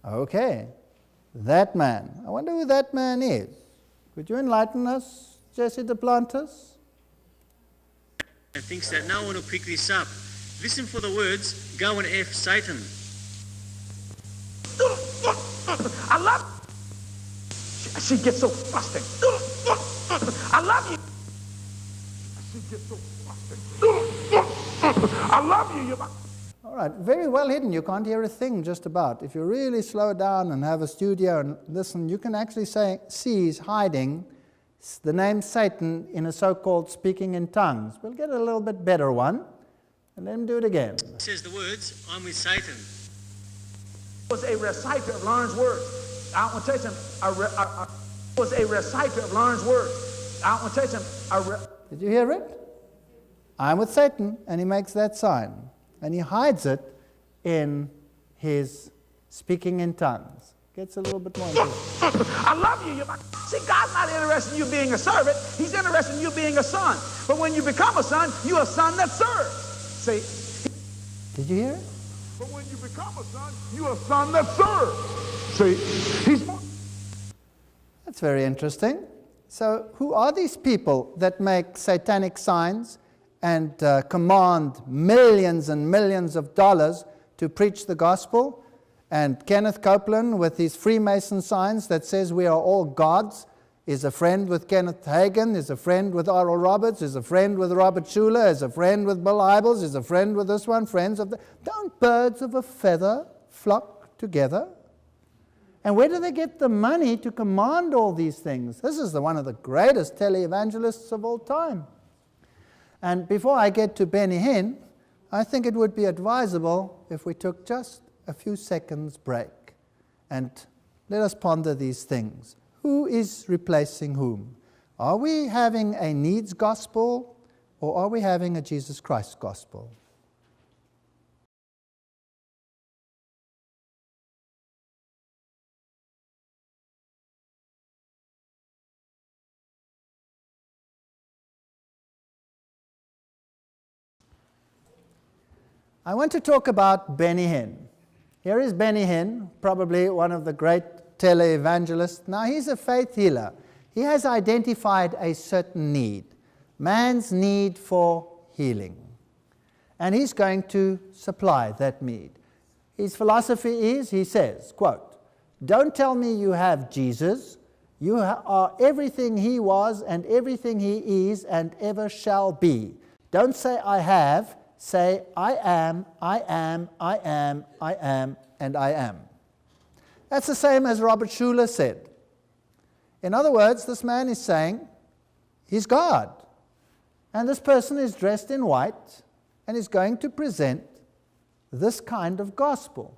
Okay, that man. I wonder who that man is. Could you enlighten us, Jesse Duplantis? Thinks that no one will pick this up. Listen for the words, go and F Satan. I love you. She gets so frustrated. I love you. She gets so frustrated. I love you. All right, very well hidden. You can't hear a thing just about. If you really slow down and have a studio and listen, you can actually see he's hiding the name Satan in a so-called speaking in tongues. We'll get a little bit better one, and then do it again. It says the words, I'm with Satan. Was a reciter of Lauren's words. I want to tell you something. Was a reciter of Lauren's words. I want to tell you something. Did you hear it? I'm with Satan, and he makes that sign. And he hides it in his speaking in tongues. Gets a little bit more interesting. I love you. See, God's not interested in you being a servant. He's interested in you being a son. But when you become a son, you're a son that serves. See? Did you hear it? But when you become a son, you're a son that serves. See? That's very interesting. So who are these people that make satanic signs and command millions and millions of dollars to preach the gospel? And Kenneth Copeland, with his Freemason signs that says we are all gods, is a friend with Kenneth Hagin, is a friend with Oral Roberts, is a friend with Robert Schuller, is a friend with Bill Hybels, is a friend with this one, friends of the... Don't birds of a feather flock together? And where do they get the money to command all these things? This is one of the greatest televangelists of all time. And before I get to Benny Hinn, I think it would be advisable if we took just a few seconds break and let us ponder these things. Who is replacing whom? Are we having a needs gospel or are we having a Jesus Christ gospel? I want to talk about Benny Hinn. Here is Benny Hinn, probably one of the great televangelists. Now, he's a faith healer. He has identified a certain need, man's need for healing. And he's going to supply that need. His philosophy is, he says, quote, "Don't tell me you have Jesus. You are everything he was and everything he is and ever shall be. Don't say I have. Say, I am, I am, I am, I am, and I am." That's the same as Robert Schuller said. In other words, this man is saying he's God. And this person is dressed in white and is going to present this kind of gospel.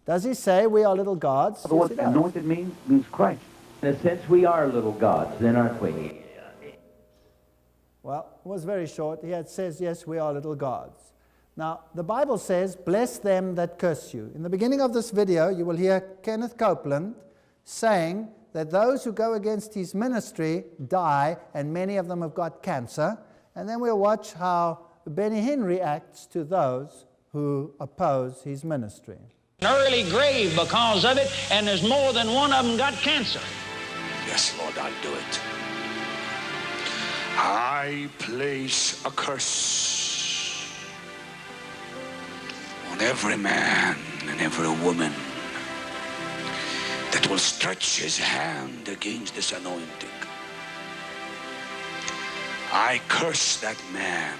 Does he say we are little gods? What anointed means Christ. In a sense, we are little gods, then, aren't we? Well, it was very short. He says, yes, we are little gods. Now, the Bible says, bless them that curse you. In the beginning of this video, you will hear Kenneth Copeland saying that those who go against his ministry die, and many of them have got cancer. And then we'll watch how Benny Hinn reacts to those who oppose his ministry. An early grave because of it, and there's more than one of them got cancer. Yes, Lord, I'll do it. I place a curse on every man and every woman that will stretch his hand against this anointing. I curse that man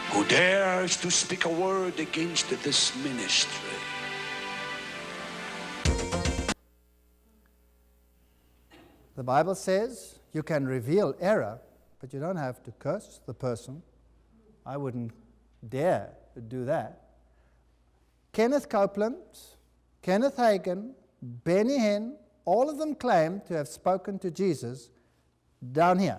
who dares to speak a word against this ministry. The Bible says you can reveal error, but you don't have to curse the person. I wouldn't dare to do that. Kenneth Copeland, Kenneth Hagin, Benny Hinn, all of them claim to have spoken to Jesus down here.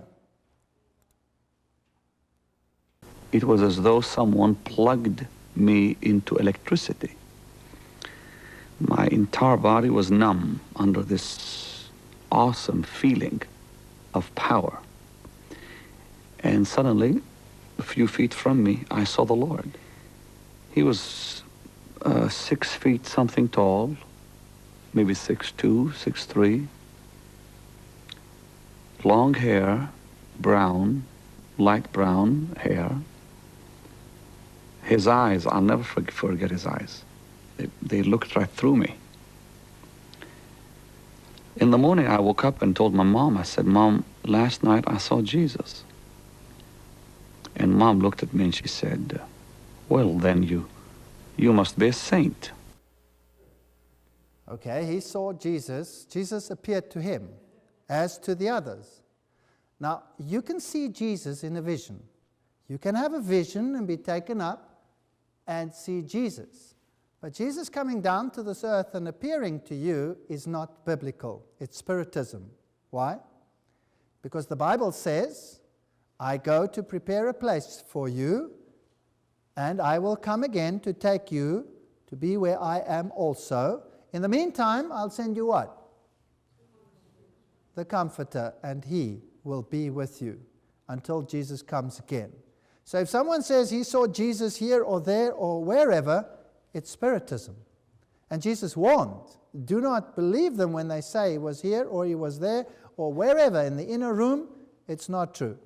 It was as though someone plugged me into electricity. My entire body was numb under this awesome feeling of power. And suddenly, a few feet from me, I saw the Lord. He was 6 feet something tall, maybe 6'2", 6'3". Long hair, brown, light brown hair. His eyes, I'll never forget his eyes. They looked right through me. In the morning, I woke up and told my mom, I said, "Mom, last night I saw Jesus." And Mom looked at me and she said, "Well, then you must be a saint." Okay, he saw Jesus. Jesus appeared to him, as to the others. Now, you can see Jesus in a vision. You can have a vision and be taken up and see Jesus. But Jesus coming down to this earth and appearing to you is not biblical. It's spiritism. Why? Because the Bible says, "I go to prepare a place for you, and I will come again to take you to be where I am also, In the meantime, I'll send you what? The Comforter, and He will be with you until Jesus comes again. So if someone says he saw Jesus here or there or wherever, it's spiritism. And Jesus warned, do not believe them when they say he was here or he was there or wherever in the inner room. It's not true.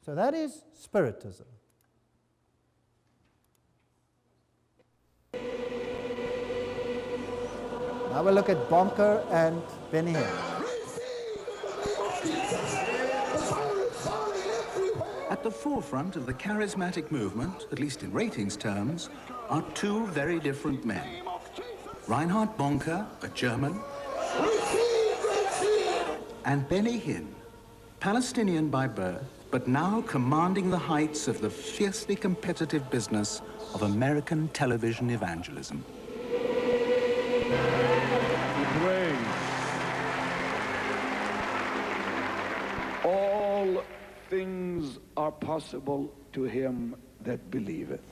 So that is spiritism. Now we'll look at Bonker and Benny Hinn. At the forefront of the charismatic movement, at least in ratings terms, are two very different men. Reinhard Bonker, a German, and Benny Hinn, Palestinian by birth, but now commanding the heights of the fiercely competitive business of American television evangelism. All things are possible to him that believeth.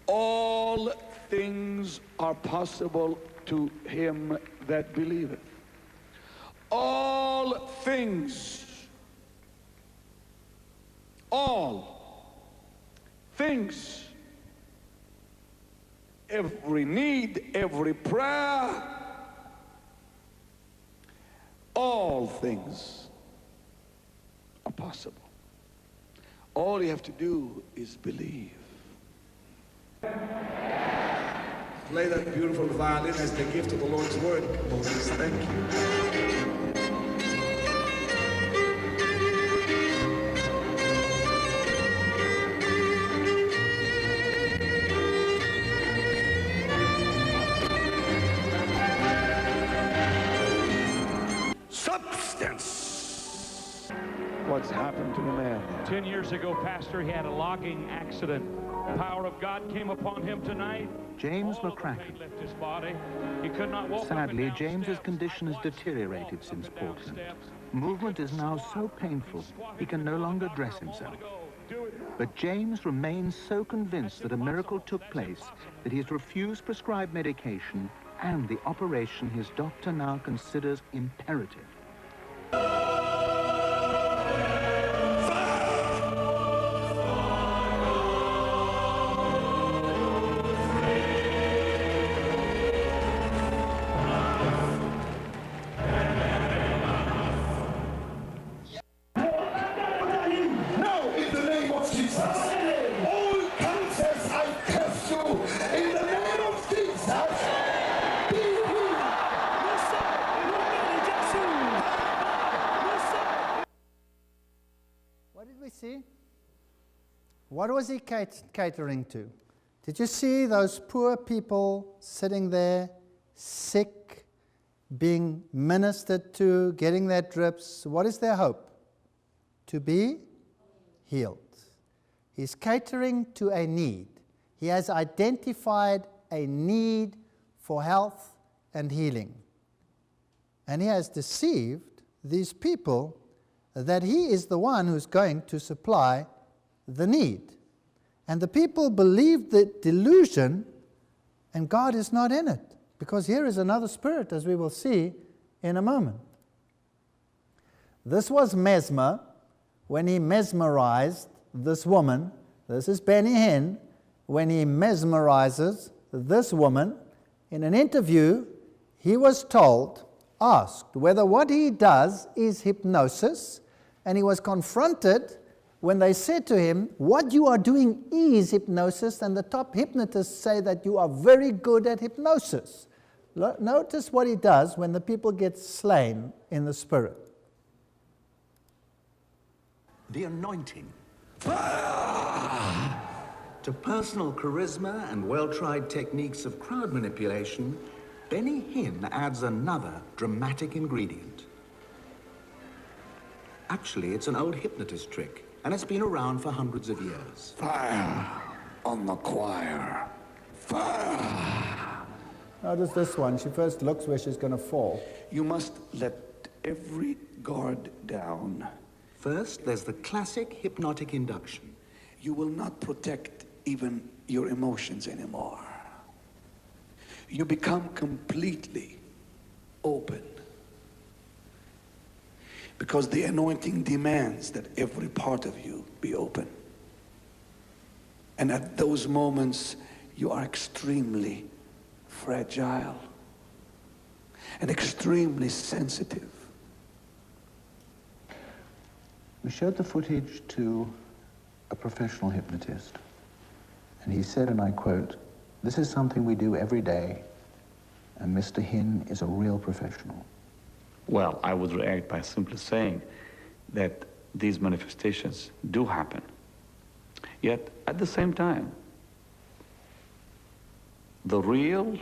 All things are possible to him that believeth. All things. All things. Every need, every prayer, all things are possible. All you have to do is believe. Play that beautiful violin as the gift of the Lord's word, Moses. Thank you. Substance. What's happened to the man? 10 years ago, Pastor, he had a logging accident. The power of God came upon him tonight. James McCracken. Left his body. He could not walk. Sadly, James's condition has deteriorated since Portland. Movement is now so painful, he can no longer dress himself. But James remains so convinced that a miracle took place that he has refused prescribed medication and the operation his doctor now considers imperative. See? What was he catering to? Did you see those poor people sitting there, sick, being ministered to, getting their drips? What is their hope? To be healed. He's catering to a need. He has identified a need for health and healing. And he has deceived these people that he is the one who's going to supply the need. And the people believe the delusion, and God is not in it. Because here is another spirit, as we will see in a moment. This was Mesmer, when he mesmerized this woman. This is Benny Hinn, when he mesmerizes this woman. In an interview, he was asked whether what he does is hypnosis, and he was confronted when they said to him, what you are doing is hypnosis, and the top hypnotists say that you are very good at hypnosis. Notice what he does when the people get slain in the spirit. The anointing. To personal charisma and well-tried techniques of crowd manipulation, Benny Hinn adds another dramatic ingredient. Actually, it's an old hypnotist trick, and it's been around for hundreds of years. Fire on the choir. Fire. Notice this one. She first looks where she's going to fall. You must let every guard down. First, there's the classic hypnotic induction. You will not protect even your emotions anymore. you become completely open. Because the anointing demands that every part of you be open. And at those moments, you are extremely fragile and extremely sensitive. We showed the footage to a professional hypnotist, and he said, and I quote, "This is something we do every day, and Mr. Hinn is a real professional." Well, I would react by simply saying that these manifestations do happen. Yet, at the same time, the real,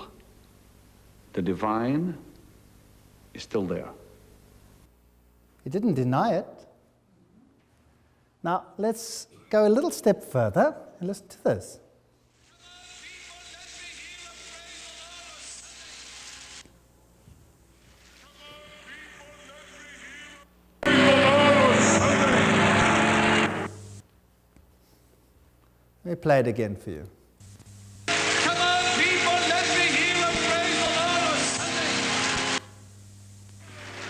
the divine, is still there. He didn't deny it. Now, let's go a little step further and listen to this. Let me play it again for you. Come on, people, let me hear them praise the Lord.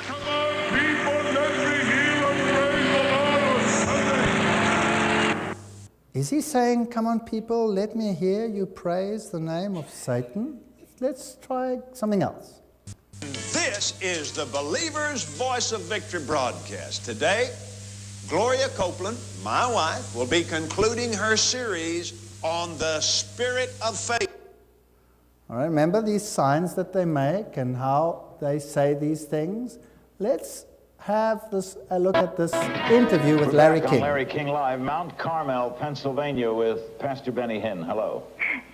Come on, people, let me hear them praise the Lord. Is he saying, come on people, let me hear you praise the name of Satan? Let's try something else. This is the Believer's Voice of Victory broadcast. Today, Gloria Copeland, my wife, will be concluding her series on the spirit of faith. All right, remember these signs that they make and how they say these things? Let's have a look at this interview with Larry King. Larry King Live, Mount Carmel, Pennsylvania, with Pastor Benny Hinn. Hello.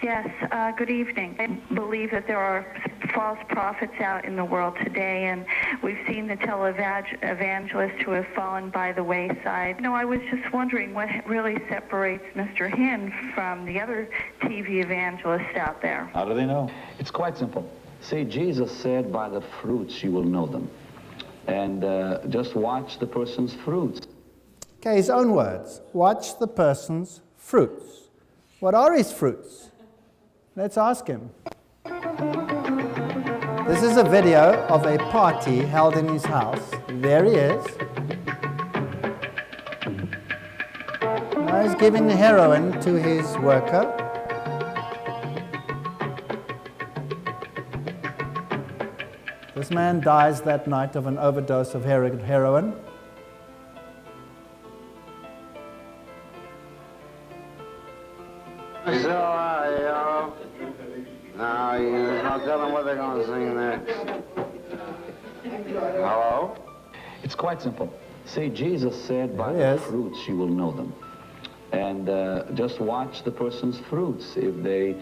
Yes, good evening. I believe that there are false prophets out in the world today, and we've seen the televangelists who have fallen by the wayside. No, I was just wondering what really separates Mr. Hinn from the other TV evangelists out there. How do they know? It's quite simple. See, Jesus said, by the fruits you will know them. And just watch the person's fruits. Okay, his own words. Watch the person's fruits. What are his fruits? Let's ask him. This is a video of a party held in his house. There he is. Now he's giving heroin to his worker. This man dies that night of an overdose of heroin. So, now I'll tell them what they're going to sing next. Hello? It's quite simple. See, Jesus said, by the fruits you will know them. And just watch the person's fruits. If they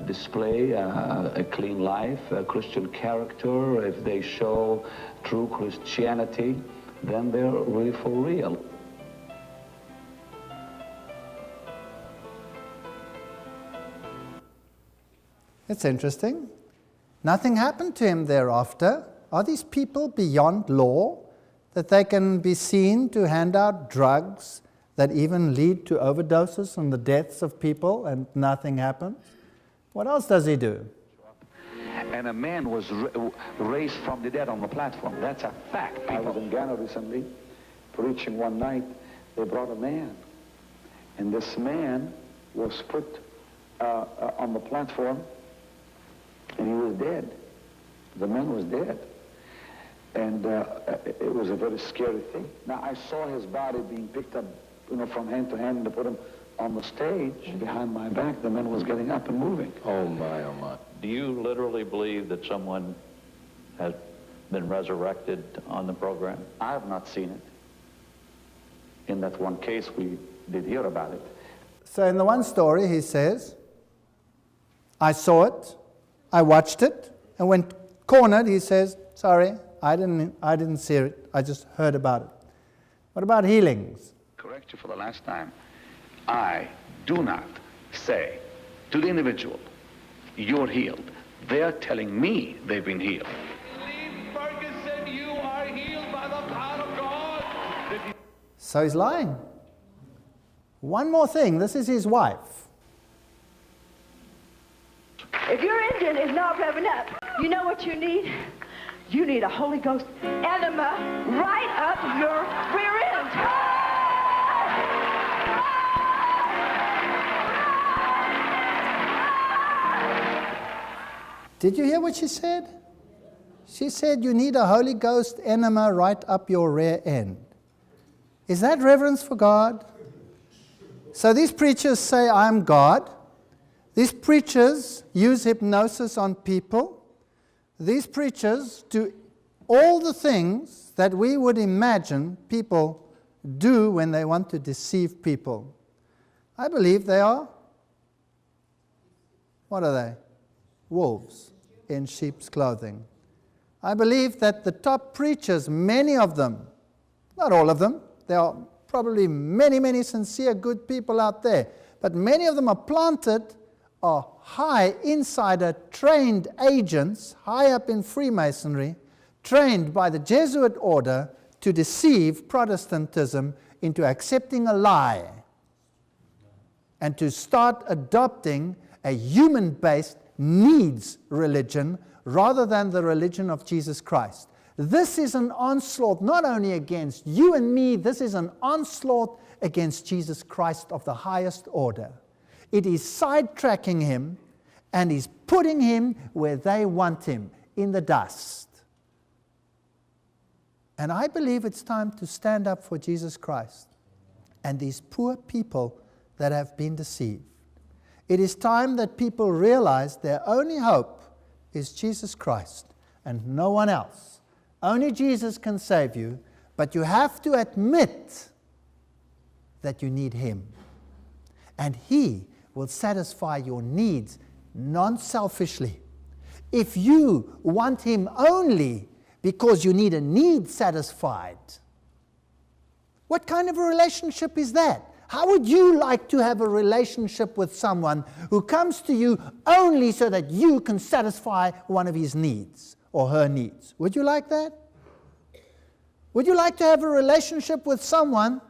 display a clean life, a Christian character, if they show true Christianity, then they're really for real. It's interesting. Nothing happened to him thereafter. Are these people beyond law, that they can be seen to hand out drugs that even lead to overdoses and the deaths of people, and nothing happens? What else does he do? And a man was raised from the dead on the platform. That's a fact, people. I was in Ghana recently, preaching one night. They brought a man. And this man was put on the platform, and he was dead. The man was dead. And it was a very scary thing. Now, I saw his body being picked up, from hand to hand, and to put him on the stage behind my back. The man was getting up and moving. Oh my, oh my. Do you literally believe that someone has been resurrected on the program? I have not seen it. In that one case, we did hear about it. So in the one story, he says, I saw it, I watched it, and when cornered, he says, sorry, I didn't see it, I just heard about it. What about healings? Correct you for the last time. I do not say to the individual, you're healed. They're telling me they've been healed. Ferguson, you are healed by the power of God. So he's lying. One more thing, this is his wife. If your engine is not revving up, you know what you need? You need a Holy Ghost enema right up your rear end. Did you hear what she said? She said you need a Holy Ghost enema right up your rear end. Is that reverence for God? So these preachers say, I'm God. These preachers use hypnosis on people. These preachers do all the things that we would imagine people do when they want to deceive people. I believe they are, what are they? Wolves in sheep's clothing. I believe that the top preachers, many of them, not all of them, there are probably many, many sincere good people out there, but many of them are planted, are high insider trained agents, high up in Freemasonry, trained by the Jesuit order to deceive Protestantism into accepting a lie and to start adopting a human-based needs religion rather than the religion of Jesus Christ. This is an onslaught not only against you and me, this is an onslaught against Jesus Christ of the highest order. It is sidetracking him and is putting him where they want him, in the dust. And I believe it's time to stand up for Jesus Christ and these poor people that have been deceived. It is time that people realize their only hope is Jesus Christ and no one else. Only Jesus can save you, but you have to admit that you need him. And he will satisfy your needs non-selfishly. If you want him only because you need a need satisfied, what kind of a relationship is that? How would you like to have a relationship with someone who comes to you only so that you can satisfy one of his needs or her needs? Would you like that? Would you like to have a relationship with someone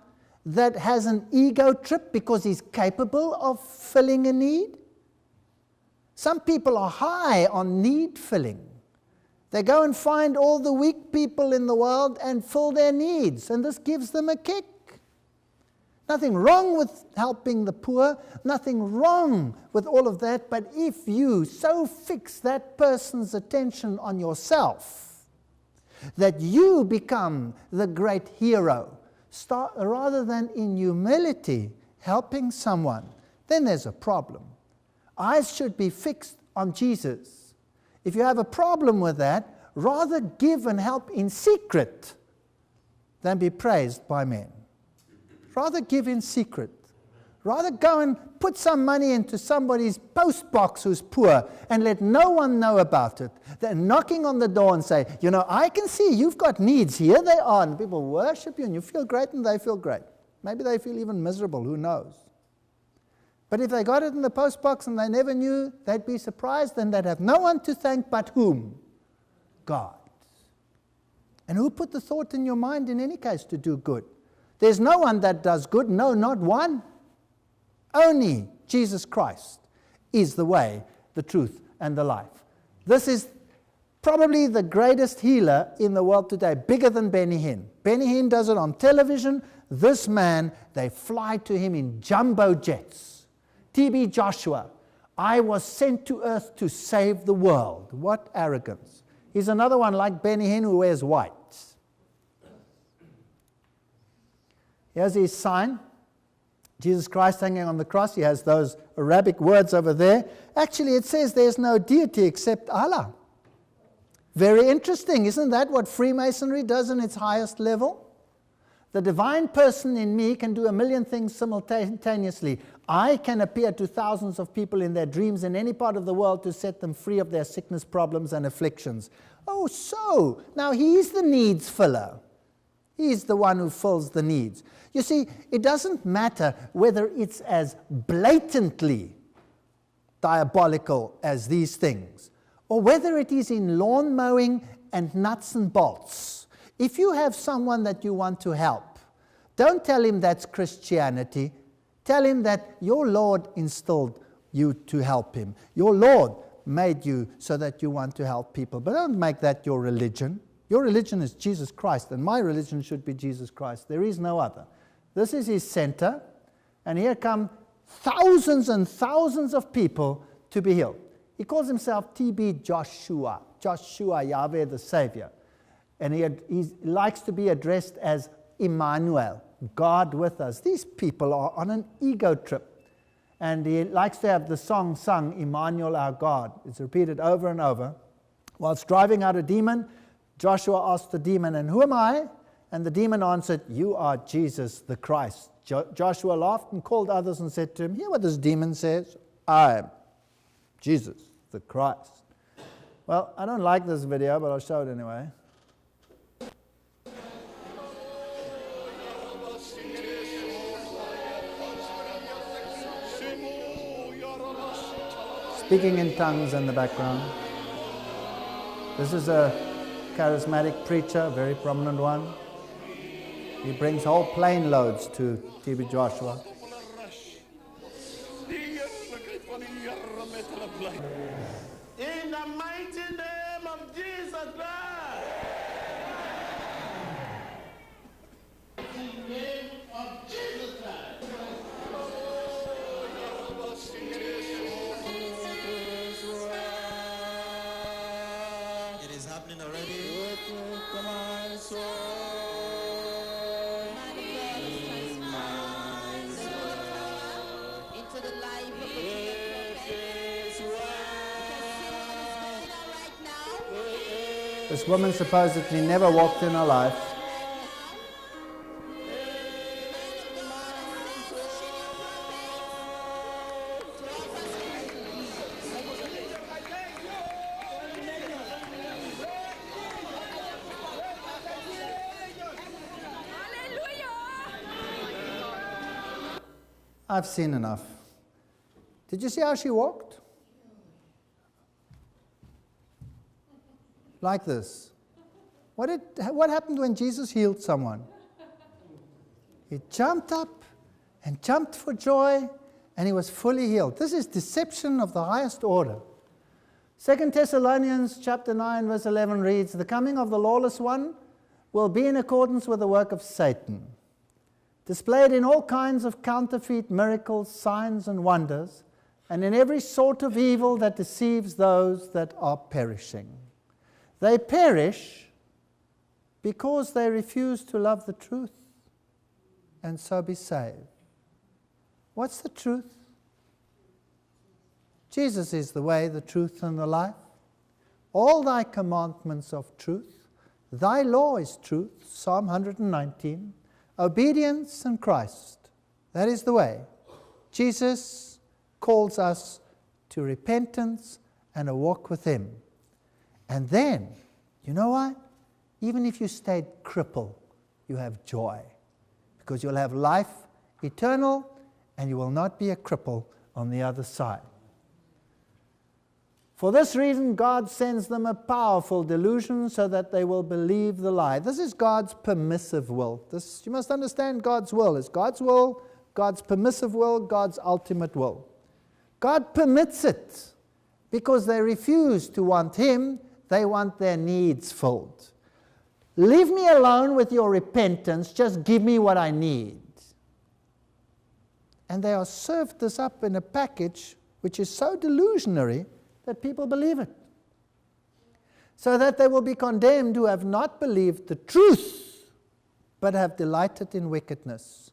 that has an ego trip because he's capable of filling a need? Some people are high on need filling. They go and find all the weak people in the world and fill their needs, and this gives them a kick. Nothing wrong with helping the poor, nothing wrong with all of that, but if you so fix that person's attention on yourself that you become the great hero, rather than in humility helping someone, then there's a problem. Eyes should be fixed on Jesus. If you have a problem with that, rather give and help in secret than be praised by men. Rather give in secret. Rather go and put some money into somebody's post box who's poor and let no one know about it. Then knocking on the door and say, you know, I can see you've got needs. Here they are. And people worship you and you feel great and they feel great. Maybe they feel even miserable. Who knows? But if they got it in the post box and they never knew, they'd be surprised and they'd have no one to thank but whom? God. And who put the thought in your mind in any case to do good? There's no one that does good. No, not one. Only Jesus Christ is the way, the truth, and the life. This is probably the greatest healer in the world today, bigger than Benny Hinn. Benny Hinn does it on television. This man, they fly to him in jumbo jets. T.B. Joshua, I was sent to earth to save the world. What arrogance. He's another one like Benny Hinn who wears white. Here's his sign. Jesus Christ hanging on the cross. He has those Arabic words over there. Actually, it says there's no deity except Allah. Very interesting. Isn't that what Freemasonry does in its highest level? The divine person in me can do a million things simultaneously. I can appear to thousands of people in their dreams in any part of the world to set them free of their sickness, problems, and afflictions. Oh, so now he's the needs filler. He's the one who fills the needs. You see, it doesn't matter whether it's as blatantly diabolical as these things, or whether it is in lawn mowing and nuts and bolts. If you have someone that you want to help, don't tell him that's Christianity. Tell him that your Lord instilled you to help him. Your Lord made you so that you want to help people. But don't make that your religion. Your religion is Jesus Christ, and my religion should be Jesus Christ. There is no other. This is his center, and here come thousands and thousands of people to be healed. He calls himself TB Joshua, Joshua, Yahweh the Savior. And he likes to be addressed as Emmanuel, God with us. These people are on an ego trip. And he likes to have the song sung, Emmanuel our God. It's repeated over and over. Whilst driving out a demon, Joshua asked the demon, and who am I? And the demon answered, you are Jesus the Christ. Joshua laughed and called others and said to him, hear what this demon says? I am Jesus the Christ. Well, I don't like this video, but I'll show it anyway. Speaking in tongues in the background. This is a charismatic preacher, a very prominent one. He brings whole plane loads to TB Joshua. In the mighty name of Jesus Christ. In the name of Jesus Christ. It is happening already. Into the life of the This woman supposedly never walked in her life. I've seen enough. Did you see how she walked? Like this. What happened when Jesus healed someone? He jumped up and jumped for joy, and he was fully healed. This is deception of the highest order. 2 Thessalonians chapter 9, verse 11 reads, the coming of the lawless one will be in accordance with the work of Satan, displayed in all kinds of counterfeit miracles, signs, and wonders, and in every sort of evil that deceives those that are perishing. They perish because they refuse to love the truth and so be saved. What's the truth? Jesus is the way, the truth, and the life. All thy commandments of truth. Thy law is truth, Psalm 119. Obedience and Christ. That is the way. Jesus calls us to repentance and a walk with him. And then, you know what? Even if you stayed crippled, you have joy. Because you'll have life eternal, and you will not be a cripple on the other side. For this reason, God sends them a powerful delusion so that they will believe the lie. This is God's permissive will. You must understand God's will. It's God's will, God's permissive will, God's ultimate will. God permits it because they refuse to want him. They want their needs filled. Leave me alone with your repentance. Just give me what I need. And they are served this up in a package which is so delusionary that people believe it. So that they will be condemned who have not believed the truth, but have delighted in wickedness.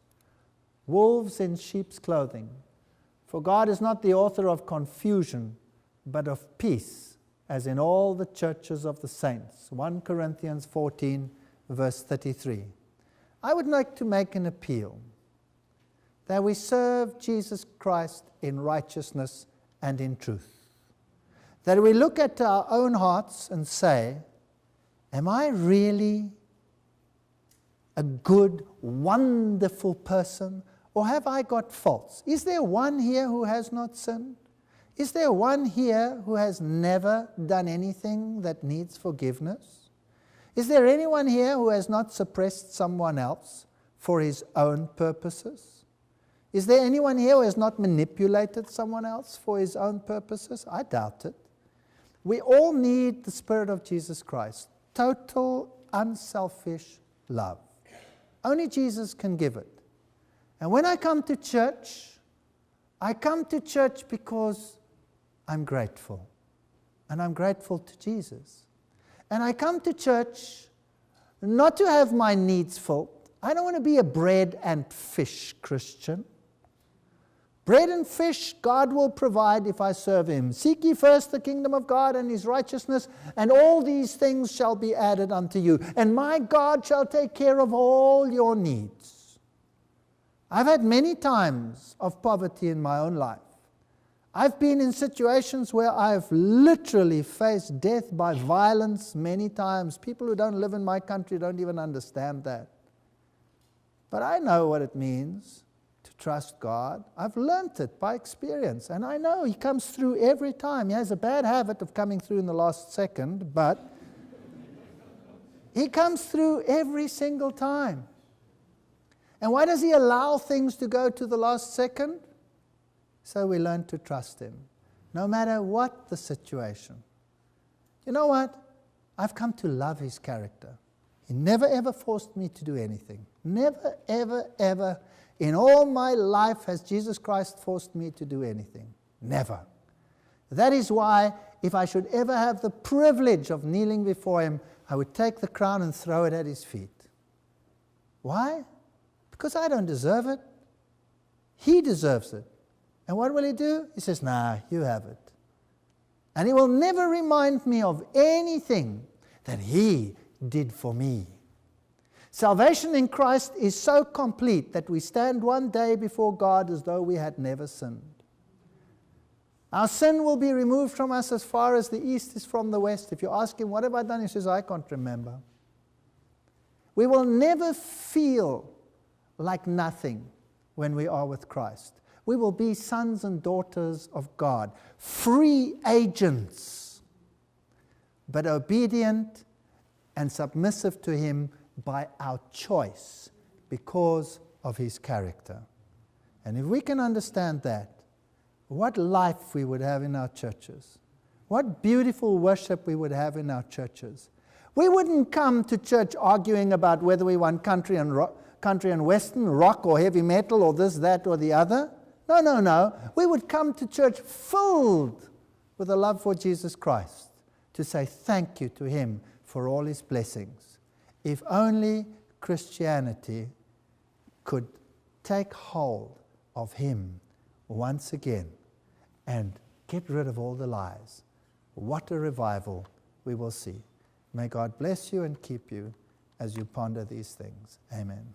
Wolves in sheep's clothing. For God is not the author of confusion, but of peace, as in all the churches of the saints. 1 Corinthians 14, verse 33. I would like to make an appeal that we serve Jesus Christ in righteousness and in truth. That we look at our own hearts and say, am I really a good, wonderful person, or have I got faults? Is there one here who has not sinned? Is there one here who has never done anything that needs forgiveness? Is there anyone here who has not suppressed someone else for his own purposes? Is there anyone here who has not manipulated someone else for his own purposes? I doubt it. We all need the Spirit of Jesus Christ. Total, unselfish love. Only Jesus can give it. And when I come to church because I'm grateful. And I'm grateful to Jesus. And I come to church not to have my needs filled. I don't want to be a bread and fish Christian. Bread and fish God will provide if I serve Him. Seek ye first the kingdom of God and His righteousness, and all these things shall be added unto you. And my God shall take care of all your needs. I've had many times of poverty in my own life. I've been in situations where I've literally faced death by violence many times. People who don't live in my country don't even understand that. But I know what it means to trust God. I've learnt it by experience, and I know He comes through every time. He has a bad habit of coming through in the last second, but He comes through every single time. And why does He allow things to go to the last second? So we learn to trust Him, no matter what the situation. You know what? I've come to love His character. He never ever forced me to do anything. Never, ever, ever in all my life has Jesus Christ forced me to do anything. Never. That is why, if I should ever have the privilege of kneeling before Him, I would take the crown and throw it at His feet. Why? Because I don't deserve it. He deserves it. And what will He do? He says, nah, you have it. And He will never remind me of anything that He did for me. Salvation in Christ is so complete that we stand one day before God as though we had never sinned. Our sin will be removed from us as far as the east is from the west. If you ask Him, what have I done? He says, I can't remember. We will never feel like nothing when we are with Christ. We will be sons and daughters of God, free agents, but obedient and submissive to Him by our choice because of His character. And if we can understand that, what life we would have in our churches, what beautiful worship we would have in our churches. We wouldn't come to church arguing about whether we want country and western, rock or heavy metal or this, that or the other. No, no, no. We would come to church filled with a love for Jesus Christ to say thank you to Him for all His blessings. If only Christianity could take hold of Him once again and get rid of all the lies. What a revival we will see. May God bless you and keep you as you ponder these things. Amen.